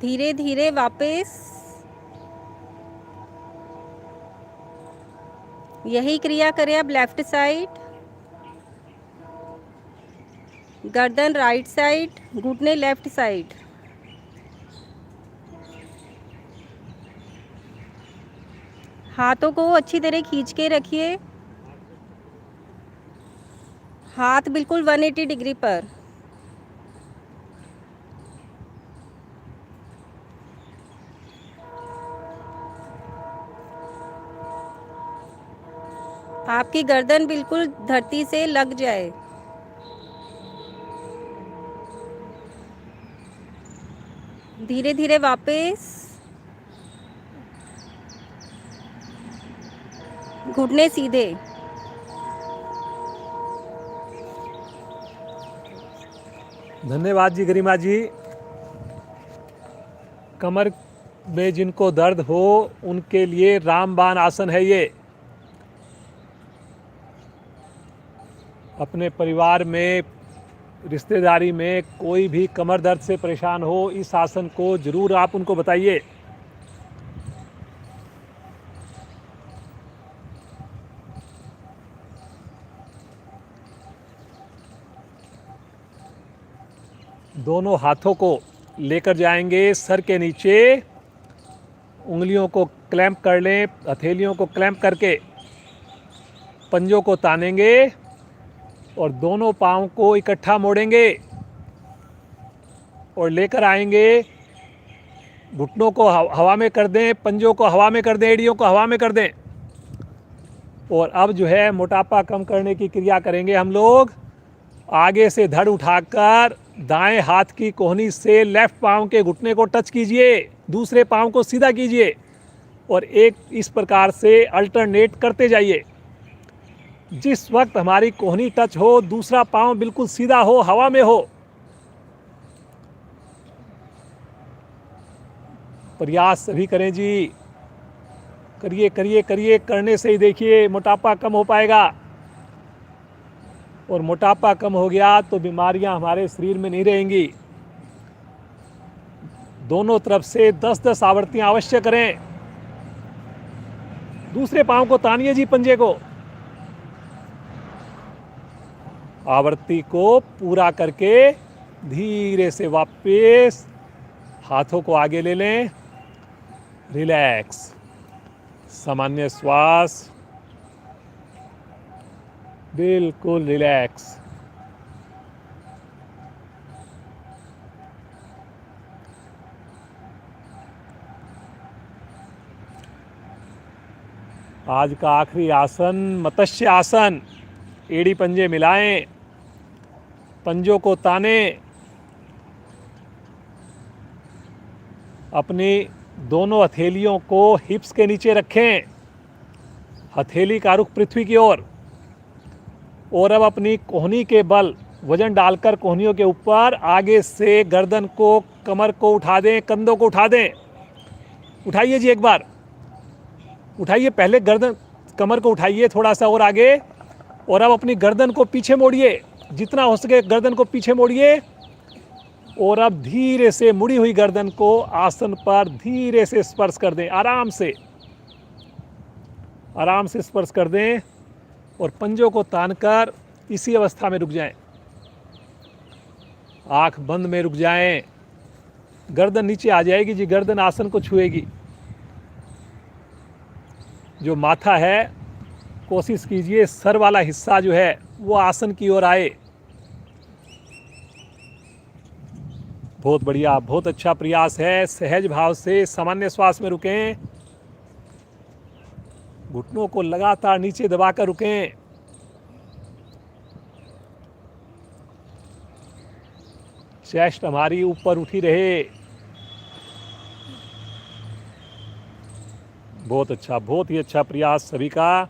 धीरे धीरे वापस। यही क्रिया करें अब लेफ्ट साइड। गर्दन राइट साइड, घुटने लेफ्ट साइड। हाथों को अच्छी तरह खींच के रखिए। हाथ बिल्कुल 180 डिग्री पर। आपकी गर्दन बिल्कुल धरती से लग जाए। धीरे धीरे वापस। घुटने सीधे। धन्यवाद जी गरिमा जी। कमर में जिनको दर्द हो उनके लिए रामबाण आसन है ये। अपने परिवार में, रिश्तेदारी में कोई भी कमर दर्द से परेशान हो, इस आसन को जरूर आप उनको बताइए। दोनों हाथों को लेकर जाएंगे सर के नीचे। उंगलियों को क्लैंप कर लें, हथेलियों को क्लैंप करके पंजों को तानेंगे और दोनों पाँव को इकट्ठा मोड़ेंगे और लेकर आएंगे। घुटनों को हवा में कर दें, पंजों को हवा में कर दें, एड़ियों को हवा में कर दें। और अब जो है मोटापा कम करने की क्रिया करेंगे हम लोग। आगे से धड़ उठाकर दाएं हाथ की कोहनी से लेफ्ट पाँव के घुटने को टच कीजिए, दूसरे पाँव को सीधा कीजिए और एक इस प्रकार से अल्टरनेट करते जाइए। जिस वक्त हमारी कोहनी टच हो, दूसरा पाँव बिल्कुल सीधा हो, हवा में हो। प्रयास सभी करें जी। करिए करिए करिए, करने से ही देखिए मोटापा कम हो पाएगा। और मोटापा कम हो गया तो बीमारियां हमारे शरीर में नहीं रहेंगी। दोनों तरफ से 10-10 आवृत्तियां अवश्य करें। दूसरे पांव को तानिए जी, पंजे को। आवृत्ति को पूरा करके धीरे से वापस हाथों को आगे ले लें। रिलैक्स, सामान्य श्वास, बिल्कुल रिलैक्स। आज का आखिरी आसन मत्स्य आसन। एड़ी पंजे मिलाएं, पंजों को ताने, अपनी दोनों हथेलियों को हिप्स के नीचे रखें, हथेली का रुख पृथ्वी की ओर। और अब अपनी कोहनी के बल वजन डालकर कोहनियों के ऊपर आगे से गर्दन को, कमर को उठा दें, कंधों को उठा दें। उठाइए जी, एक बार उठाइए, पहले गर्दन कमर को उठाइए थोड़ा सा और आगे, और अब अपनी गर्दन को पीछे मोड़िए, जितना हो सके गर्दन को पीछे मोड़िए। और अब धीरे से मुड़ी हुई गर्दन को आसन पर धीरे से स्पर्श कर दें, आराम से स्पर्श कर दें और पंजों को तानकर इसी अवस्था में रुक जाएं। आंख बंद में रुक जाएं। गर्दन नीचे आ जाएगी जी, गर्दन आसन को छुएगी। जो माथा है, कोशिश कीजिए सर वाला हिस्सा जो है वो आसन की ओर आए। बहुत बढ़िया, बहुत अच्छा प्रयास है। सहज भाव से सामान्य श्वास में रुकें, घुटनों को लगातार नीचे दबाकर रुकें। चेस्ट हमारी ऊपर उठी रहे। बहुत अच्छा, बहुत ही अच्छा प्रयास सभी का।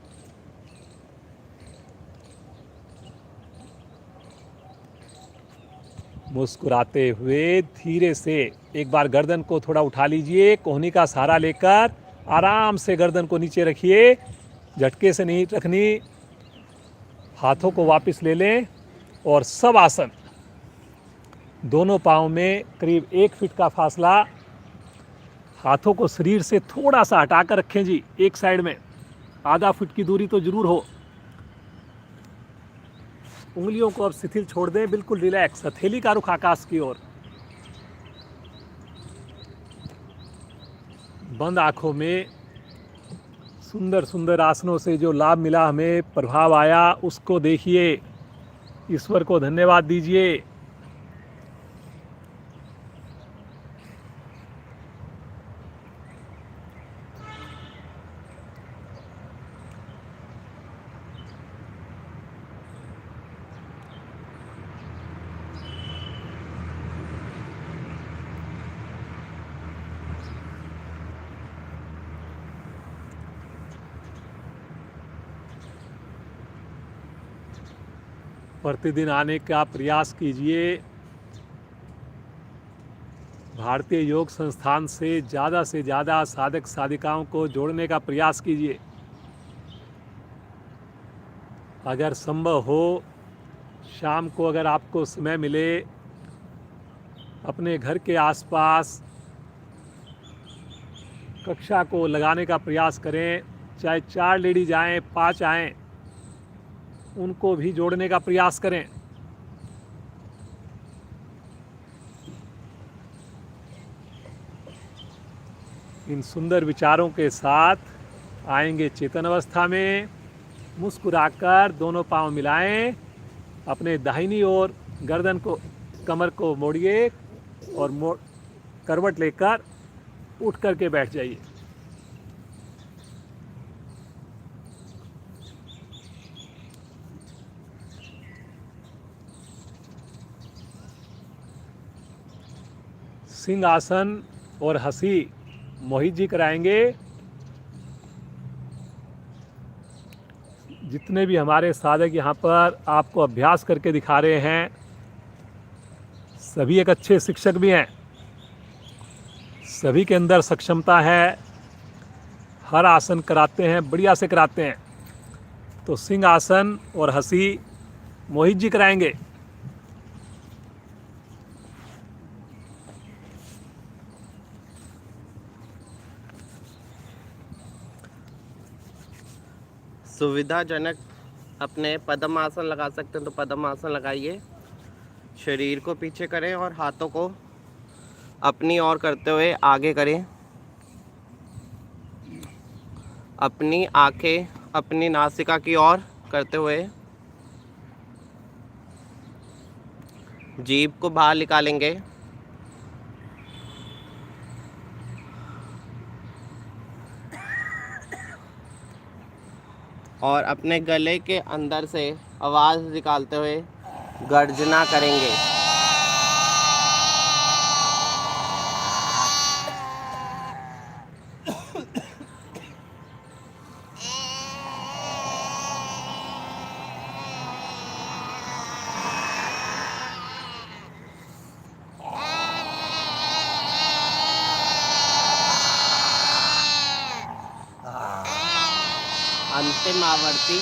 मुस्कुराते हुए धीरे से एक बार गर्दन को थोड़ा उठा लीजिए, कोहनी का सहारा लेकर आराम से गर्दन को नीचे रखिए, झटके से नहीं रखनी। हाथों को वापस ले लें और सब आसन, दोनों पाँव में करीब 1 फीट का फासला। हाथों को शरीर से थोड़ा सा हटाकर रखें जी, एक साइड में आधा फुट की दूरी तो जरूर हो। उंगलियों को अब शिथिल छोड़ दें, बिल्कुल रिलैक्स, हथेली का रुख आकाश की ओर। बंद आंखों में सुंदर सुंदर आसनों से जो लाभ मिला, हमें प्रभाव आया, उसको देखिए, ईश्वर को धन्यवाद दीजिए। प्रतिदिन आने का प्रयास कीजिए। भारतीय योग संस्थान से ज़्यादा साधक साधिकाओं को जोड़ने का प्रयास कीजिए। अगर संभव हो, शाम को अगर आपको समय मिले, अपने घर के आसपास कक्षा को लगाने का प्रयास करें। चाहे 4 लेडीज आएँ, 5 आएँ, उनको भी जोड़ने का प्रयास करें। इन सुंदर विचारों के साथ आएंगे चेतन अवस्था में। मुस्कुराकर दोनों पांव मिलाएं, अपने दाहिनी ओर गर्दन को, कमर को मोड़िए और करवट लेकर उठ करके बैठ जाइए। सिंहासन और हंसी मोहित जी कराएंगे। जितने भी हमारे साधक यहाँ पर आपको अभ्यास करके दिखा रहे हैं, सभी एक अच्छे शिक्षक भी हैं, सभी के अंदर सक्षमता है, हर आसन कराते हैं, बढ़िया से कराते हैं। तो सिंहासन और हंसी मोहित जी कराएंगे। सुविधाजनक अपने पद्मासन लगा सकते हैं तो पद्मासन लगाइए। शरीर को पीछे करें और हाथों को अपनी ओर करते हुए आगे करें। अपनी आंखें अपनी नासिका की ओर करते हुए जीभ को बाहर निकालेंगे। और अपने गले के अंदर से आवाज़ निकालते हुए गर्जना करेंगे। अंतिम आवर्ती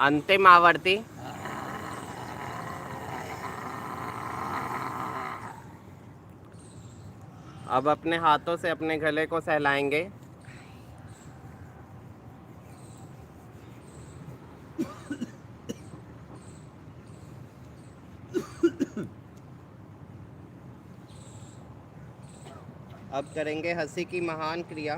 अंतिम आवर्ती अब अपने हाथों से अपने गले को सहलाएंगे। अब करेंगे हंसी की महान क्रिया।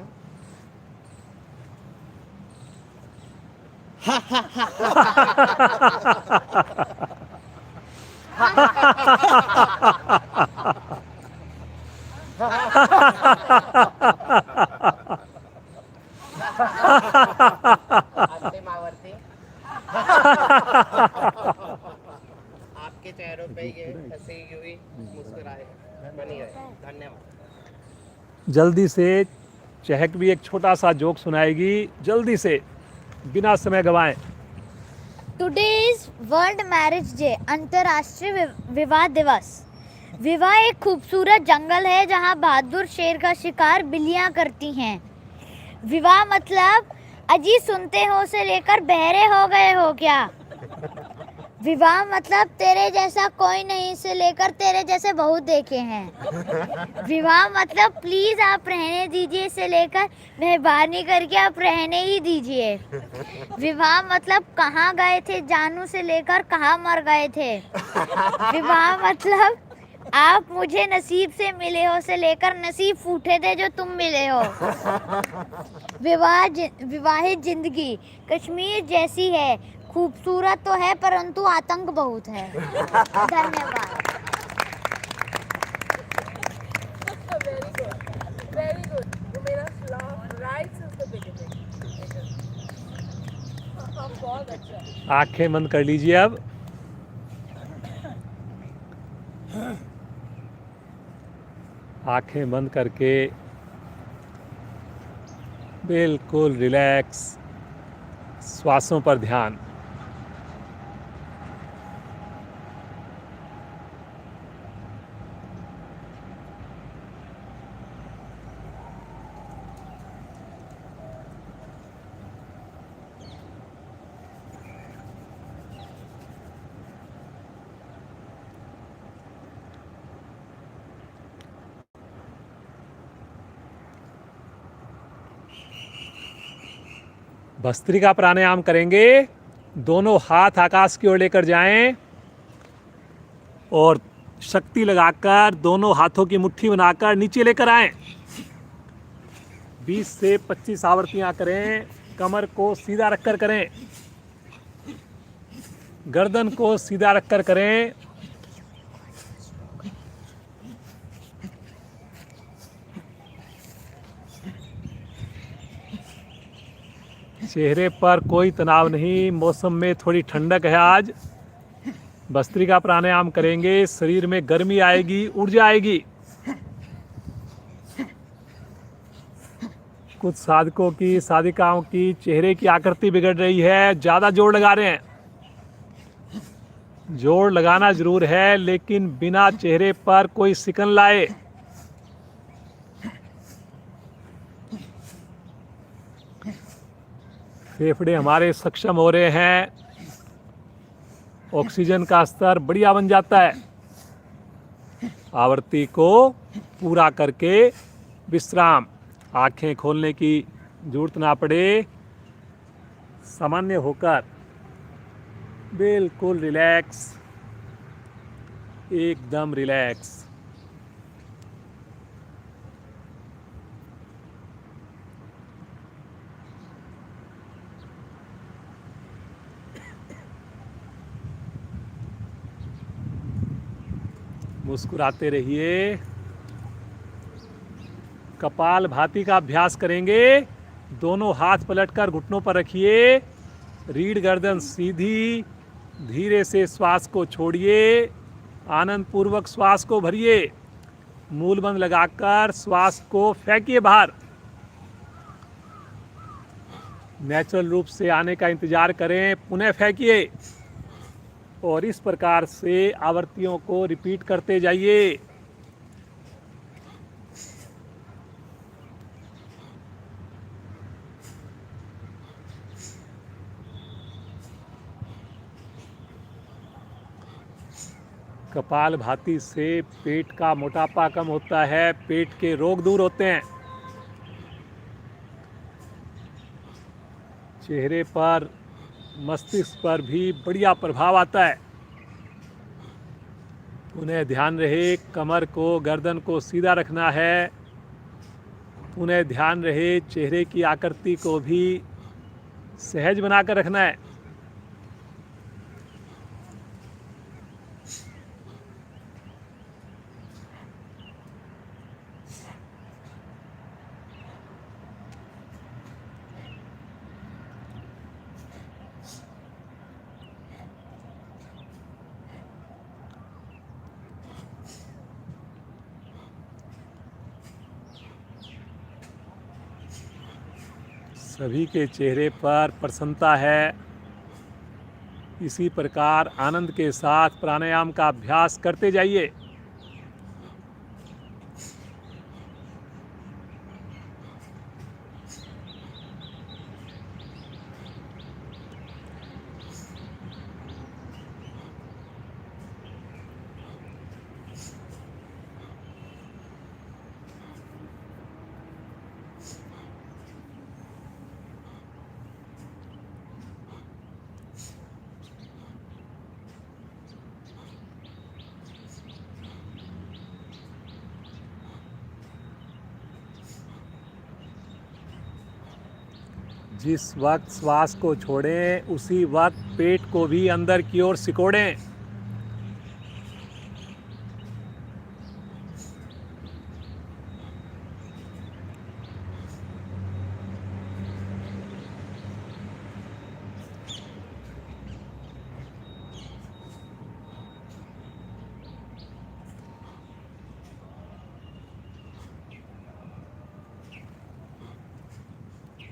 अंतिम आवर्ती। आपके चेहरों पे ये हंसी हुई मुस्कुराए बनी रहे। धन्यवाद। जल्दी से चहक भी एक छोटा सा जोक सुनाएगी, जल्दी से बिना समय गवाएं। Today is world marriage day, अंतर्राष्ट्रीय विवाह दिवस। विवाह एक खूबसूरत जंगल है जहां बहादुर शेर का शिकार बिल्लियां करती हैं। विवाह मतलब अजी सुनते हो से लेकर बहरे हो गए हो क्या। विवाह मतलब तेरे जैसा कोई नहीं से लेकर तेरे जैसे बहुत देखे हैं। विवाह मतलब प्लीज आप रहने दीजिए से लेकर मेहरबानी करके आप रहने ही दीजिए। विवाह मतलब कहाँ गए थे जानू से लेकर कहाँ मर गए थे। विवाह मतलब आप मुझे नसीब से मिले हो से लेकर नसीब फूटे थे जो तुम मिले हो। विवाहित जिंदगी कश्मीर जैसी है, खूबसूरत तो है परंतु आतंक बहुत है। धन्यवाद। Very good. You made us laugh right since the beginning. बहुत अच्छा। आंखें बंद कर लीजिए अब। आंखें बंद करके बिल्कुल रिलैक्स, श्वासों पर ध्यान। भस्त्रिका प्राणायाम करेंगे। दोनों हाथ आकाश की ओर लेकर जाएं और शक्ति लगाकर दोनों हाथों की मुट्ठी बनाकर नीचे लेकर आएं। 20 से 25 आवर्तियां करें। कमर को सीधा रखकर करें, गर्दन को सीधा रखकर करें। चेहरे पर कोई तनाव नहीं, मौसम में थोड़ी ठंडक है आज। भस्त्रिका प्राणायाम करेंगे, शरीर में गर्मी आएगी, ऊर्जा आएगी। कुछ साधकों की, साधिकाओं की चेहरे की आकृति बिगड़ रही है, ज़्यादा जोर लगा रहे हैं। जोर लगाना जरूर है लेकिन बिना चेहरे पर कोई सिकन लाए। फेफड़े हमारे सक्षम हो रहे हैं, ऑक्सीजन का स्तर बढ़िया बन जाता है। आवर्ती को पूरा करके विश्राम, आंखें खोलने की जरूरत ना पड़े, सामान्य होकर बिल्कुल रिलैक्स एकदम रिलैक्स। मुस्कुराते रहिए। कपाल भाती का अभ्यास करेंगे। दोनों हाथ पलटकर घुटनों पर रखिए। रीढ़ गर्दन सीधी। धीरे से श्वास को छोड़िए। आनंद पूर्वक श्वास को भरिए। मूल बंद लगाकर श्वास को फेंकिए बाहर। नेचुरल रूप से आने का इंतजार करें, पुनः फेंकिए। और इस प्रकार से आवृत्तियों को रिपीट करते जाइए। कपाल भाती से पेट का मोटापा कम होता है, पेट के रोग दूर होते हैं। चेहरे पर, मस्तिष्क पर भी बढ़िया प्रभाव आता है। उन्हें ध्यान रहे कमर को, गर्दन को सीधा रखना है। उन्हें ध्यान रहे चेहरे की आकृति को भी सहज बनाकर रखना है। सभी के चेहरे पर प्रसन्नता है। इसी प्रकार आनंद के साथ प्राणायाम का अभ्यास करते जाइए। जिस वक्त श्वास को छोड़ें उसी वक्त पेट को भी अंदर की ओर सिकोड़ें।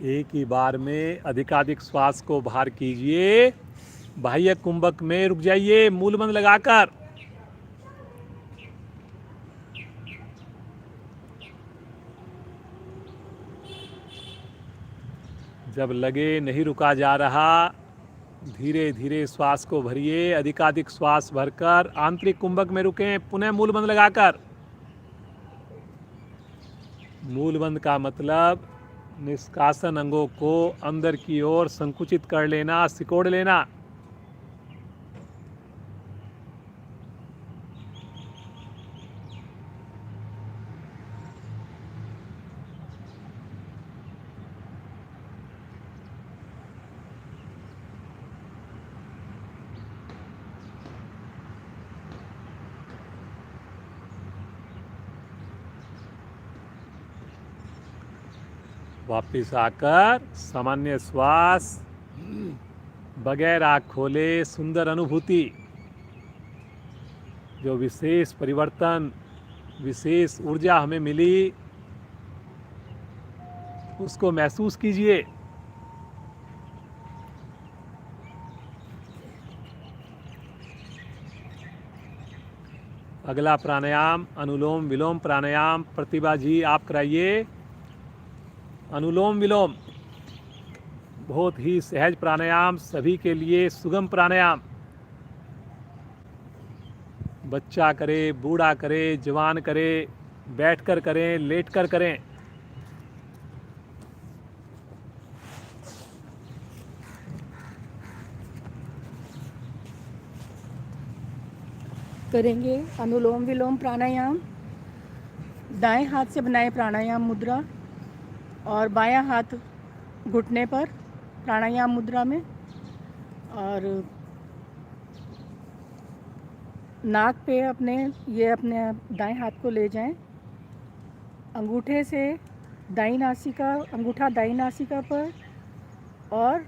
एक ही बार में अधिकाधिक श्वास को बाहर कीजिए। बाह्य कुंभक में रुक जाइए मूल बंद लगाकर। जब लगे नहीं रुका जा रहा, धीरे धीरे श्वास को भरिए। अधिकाधिक श्वास भरकर आंतरिक कुंभक में रुकें, पुनः मूल बंद लगाकर। मूल बंद का मतलब निष्कासन अंगों को अंदर की ओर संकुचित कर लेना, सिकोड़ लेना। वापिस आकर सामान्य श्वास, बगैर आँख खोले सुंदर अनुभूति। जो विशेष परिवर्तन, विशेष ऊर्जा हमें मिली, उसको महसूस कीजिए। अगला प्राणायाम अनुलोम विलोम प्राणायाम। प्रतिभा जी आप कराइए। अनुलोम विलोम बहुत ही सहज प्राणायाम, सभी के लिए सुगम प्राणायाम। बच्चा करे, बूढ़ा करे, जवान करे, बैठकर करें, लेटकर करें। करेंगे अनुलोम विलोम प्राणायाम। दाएं हाथ से बनाए प्राणायाम मुद्रा और बायां हाथ घुटने पर प्राणायाम मुद्रा में, और नाक पे अपने दाएं हाथ को ले जाएं। अंगूठे से अंगूठा दाईं नासिका पर और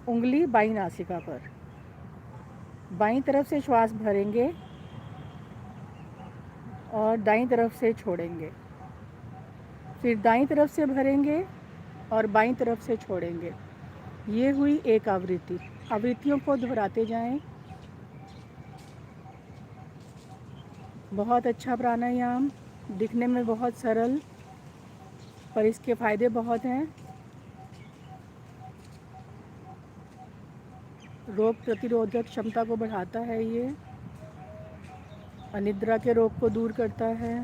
उंगली बाईं नासिका पर। बाईं तरफ से श्वास भरेंगे और दाईं तरफ से छोड़ेंगे, फिर दाईं तरफ से भरेंगे और बाईं तरफ से छोड़ेंगे। ये हुई एक आवृत्ति। आवृत्तियों को दोहराते जाएं। बहुत अच्छा प्राणायाम, दिखने में बहुत सरल, पर इसके फ़ायदे बहुत हैं। रोग प्रतिरोधक क्षमता को बढ़ाता है ये, अनिद्रा के रोग को दूर करता है।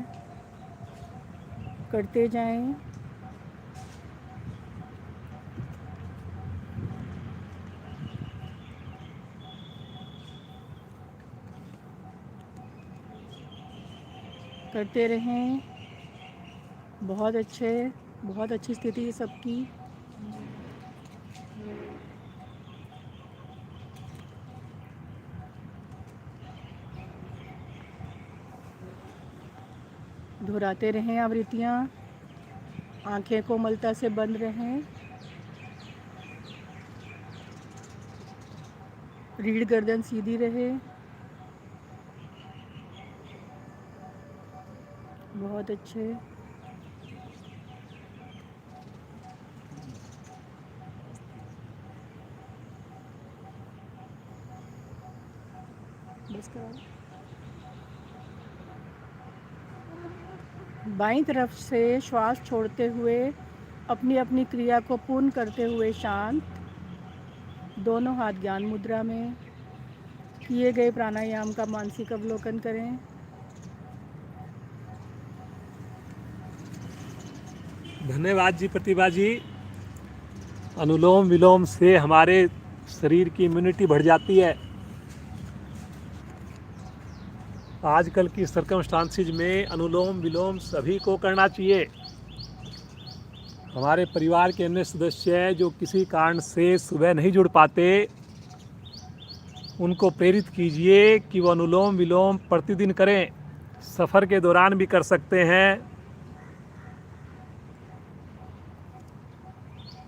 करते जाएं। करते रहें। बहुत अच्छी स्थिति है सबकी। दोहराते रहें आवृत्तियाँ। आंखें कोमलता से बंद रहें। रीढ़ गर्दन सीधी रहे। बहुत अच्छे। बस करो। बाईं तरफ से श्वास छोड़ते हुए अपनी अपनी क्रिया को पूर्ण करते हुए शांत, दोनों हाथ ज्ञान मुद्रा में। किए गए प्राणायाम का मानसिक अवलोकन करें। धन्यवाद जी प्रतिभा जी। अनुलोम विलोम से हमारे शरीर की इम्यूनिटी बढ़ जाती है। आजकल की सर्कमस्टांसिस में अनुलोम विलोम सभी को करना चाहिए। हमारे परिवार के अन्य सदस्य जो किसी कारण से सुबह नहीं जुड़ पाते, उनको प्रेरित कीजिए कि वो अनुलोम विलोम प्रतिदिन करें। सफ़र के दौरान भी कर सकते हैं।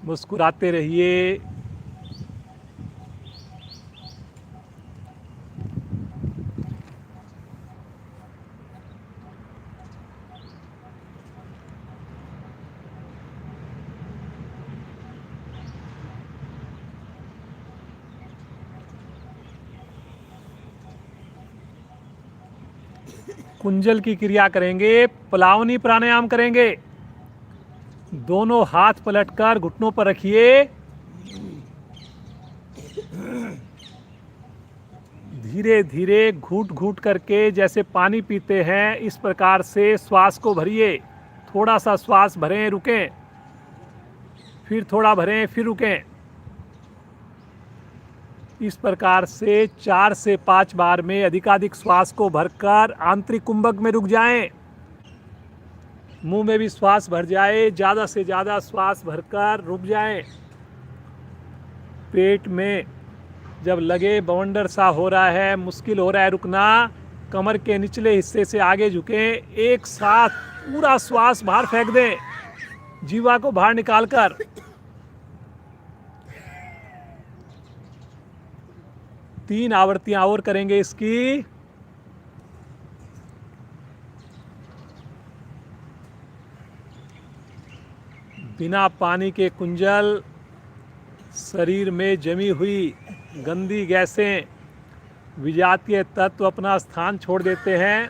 मुस्कुराते रहिए। कुंजल की क्रिया करेंगे। पलावनी प्राणायाम करेंगे। दोनों हाथ पलटकर घुटनों पर रखिए। धीरे धीरे घूट घूट करके जैसे पानी पीते हैं, इस प्रकार से श्वास को भरिए। थोड़ा सा श्वास भरें, रुकें, फिर थोड़ा भरें, फिर रुकें। इस प्रकार से 4 से 5 बार में अधिकाधिक श्वास को भरकर आंतरिक कुंभक में रुक जाएं। मुंह में भी श्वास भर जाए, ज़्यादा से ज़्यादा श्वास भरकर रुक जाएं। पेट में जब लगे बवंडर सा हो रहा है, मुश्किल हो रहा है रुकना, कमर के निचले हिस्से से आगे झुकें। एक साथ पूरा श्वास बाहर फेंक दें, जीवा को बाहर निकालकर। तीन आवृत्तियां और करेंगे इसकी। बिना पानी के कुंजल, शरीर में जमी हुई गंदी गैसें, विजातीय तत्व अपना स्थान छोड़ देते हैं।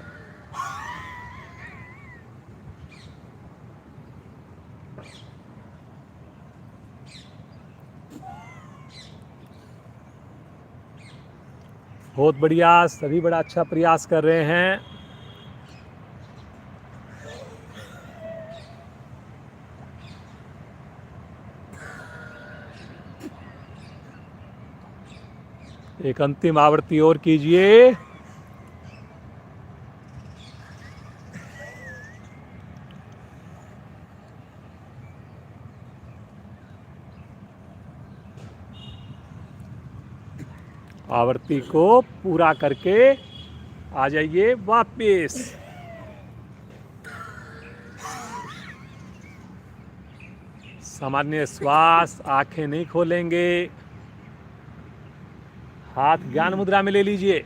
बहुत बढ़िया, सभी बड़ा अच्छा प्रयास कर रहे हैं। एक अंतिम आवृत्ति और कीजिए। आवर्ती को पूरा करके आ जाइए वापस। सामान्य श्वास, आंखें नहीं खोलेंगे, हाथ ज्ञान मुद्रा में ले लीजिए।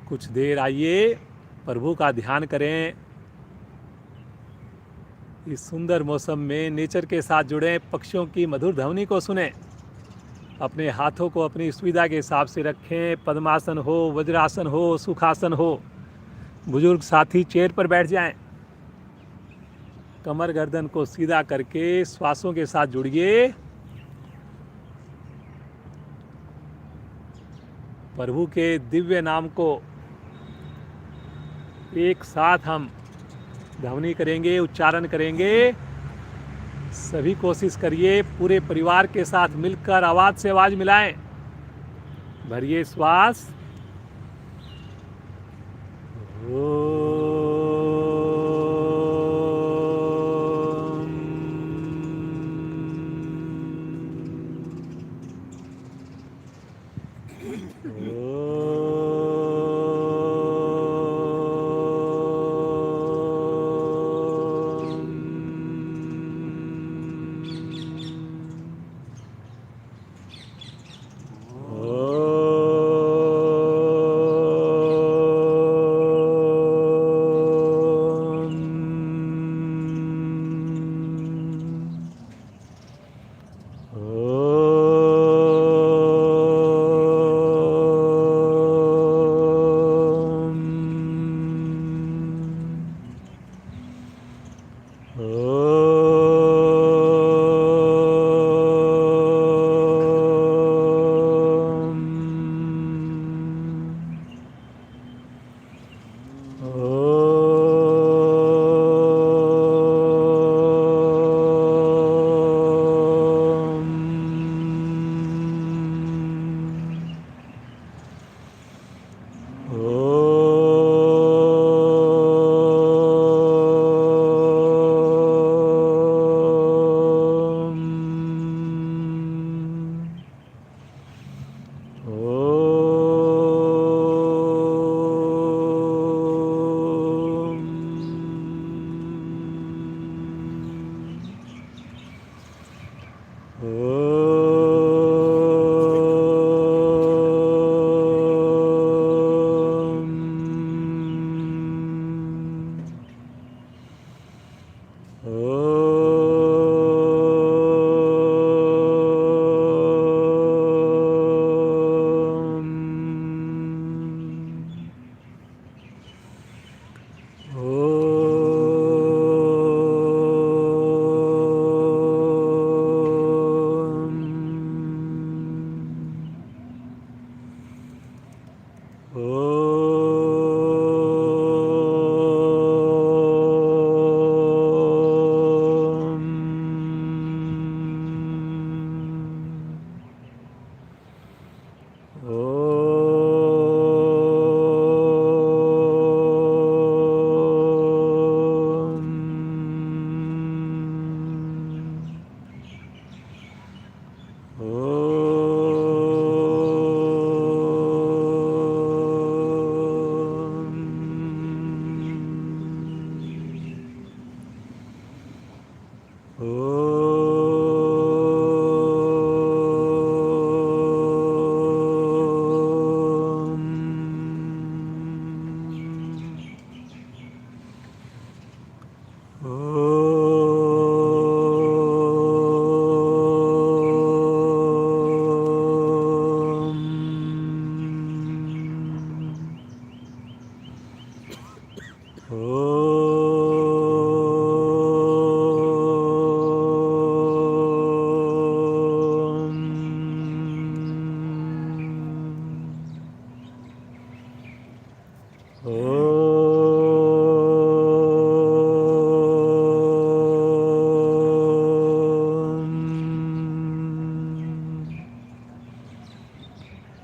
कुछ देर आइए, प्रभु का ध्यान करें। इस सुंदर मौसम में नेचर के साथ जुड़े, पक्षियों की मधुर ध्वनि को सुने। अपने हाथों को अपनी सुविधा के हिसाब से रखें। पद्मासन हो, वज्रासन हो, सुखासन हो। बुजुर्ग साथी चेयर पर बैठ जाएं। कमर गर्दन को सीधा करके श्वासों के साथ जुड़िए। प्रभु के दिव्य नाम को एक साथ हम ध्वनि करेंगे, उच्चारण करेंगे। सभी कोशिश करिए, पूरे परिवार के साथ मिलकर आवाज से आवाज मिलाएं। भरिए श्वास।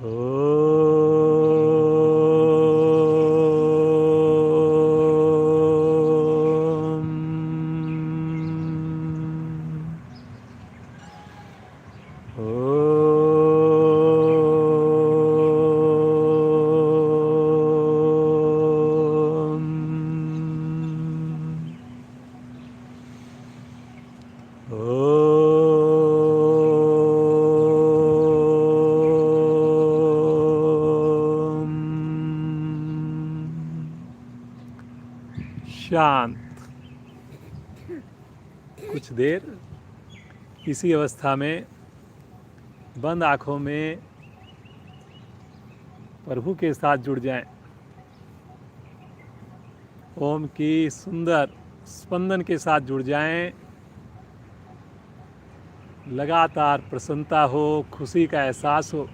Oh. शांत। कुछ देर इसी अवस्था में बंद आँखों में प्रभु के साथ जुड़ जाएं। ओम की सुंदर स्पंदन के साथ जुड़ जाएं। लगातार प्रसन्नता हो, खुशी का एहसास हो।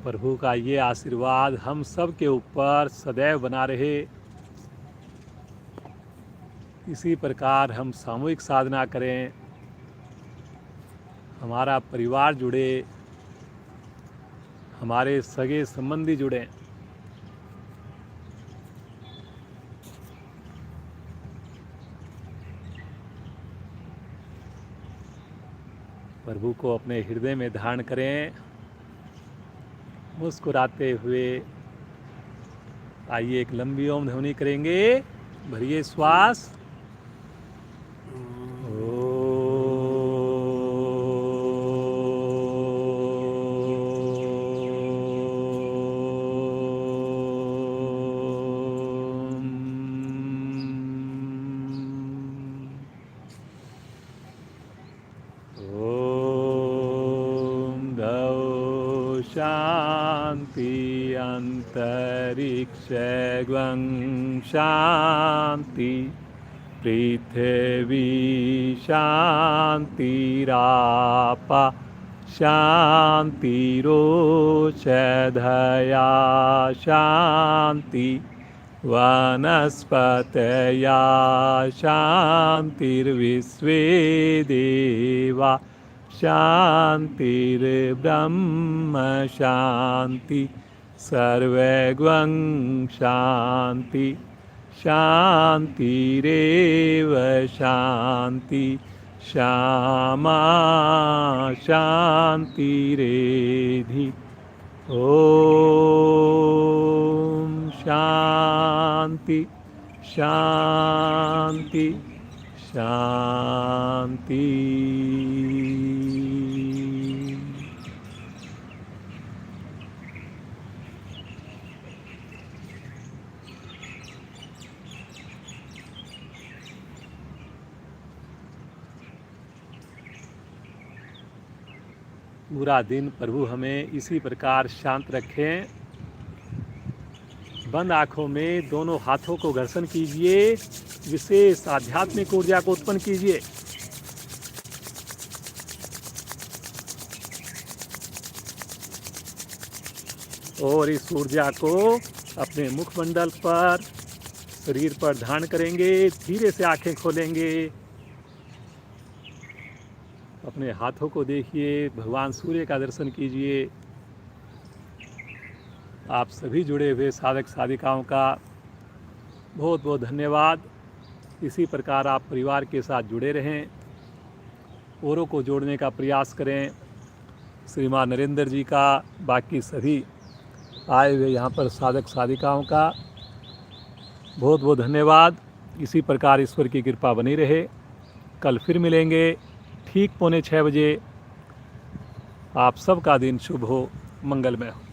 प्रभु का ये आशीर्वाद हम सब के ऊपर सदैव बना रहे। इसी प्रकार हम सामूहिक साधना करें, हमारा परिवार जुड़े, हमारे सगे संबंधी जुड़े। प्रभु को अपने हृदय में धारण करें, मुस्कुराते हुए। आइए एक लंबी ओम ध्वनि करेंगे। भरिए श्वास। शांति अंतरिक्षं शांति पृथ्वी शांतिरापा शांतिरोषधया शांति वनस्पतया शांतिर्विश्वे देवा शांतिर्ब्रह्म शांति सर्वगं शांति शांतिरेव शांति श्यामा शांतिरेधि। ओम शांति शांति शांति। पूरा दिन प्रभु हमें इसी प्रकार शांत रखें। बंद आँखों में दोनों हाथों को घर्षण कीजिए, विशेष आध्यात्मिक ऊर्जा को उत्पन्न कीजिए। और इस ऊर्जा को अपने मुखमंडल पर, शरीर पर धारण करेंगे। धीरे से आंखें खोलेंगे। अपने हाथों को देखिए, भगवान सूर्य का दर्शन कीजिए। आप सभी जुड़े हुए साधक साधिकाओं का बहुत बहुत धन्यवाद। इसी प्रकार आप परिवार के साथ जुड़े रहें, औरों को जोड़ने का प्रयास करें। श्रीमान नरेंद्र जी का, बाकी सभी आए हुए यहाँ पर साधक साधिकाओं का बहुत बहुत धन्यवाद। इसी प्रकार ईश्वर की कृपा बनी रहे। कल फिर मिलेंगे ठीक 5:45 बजे। आप सबका दिन शुभ हो, मंगलमय हो।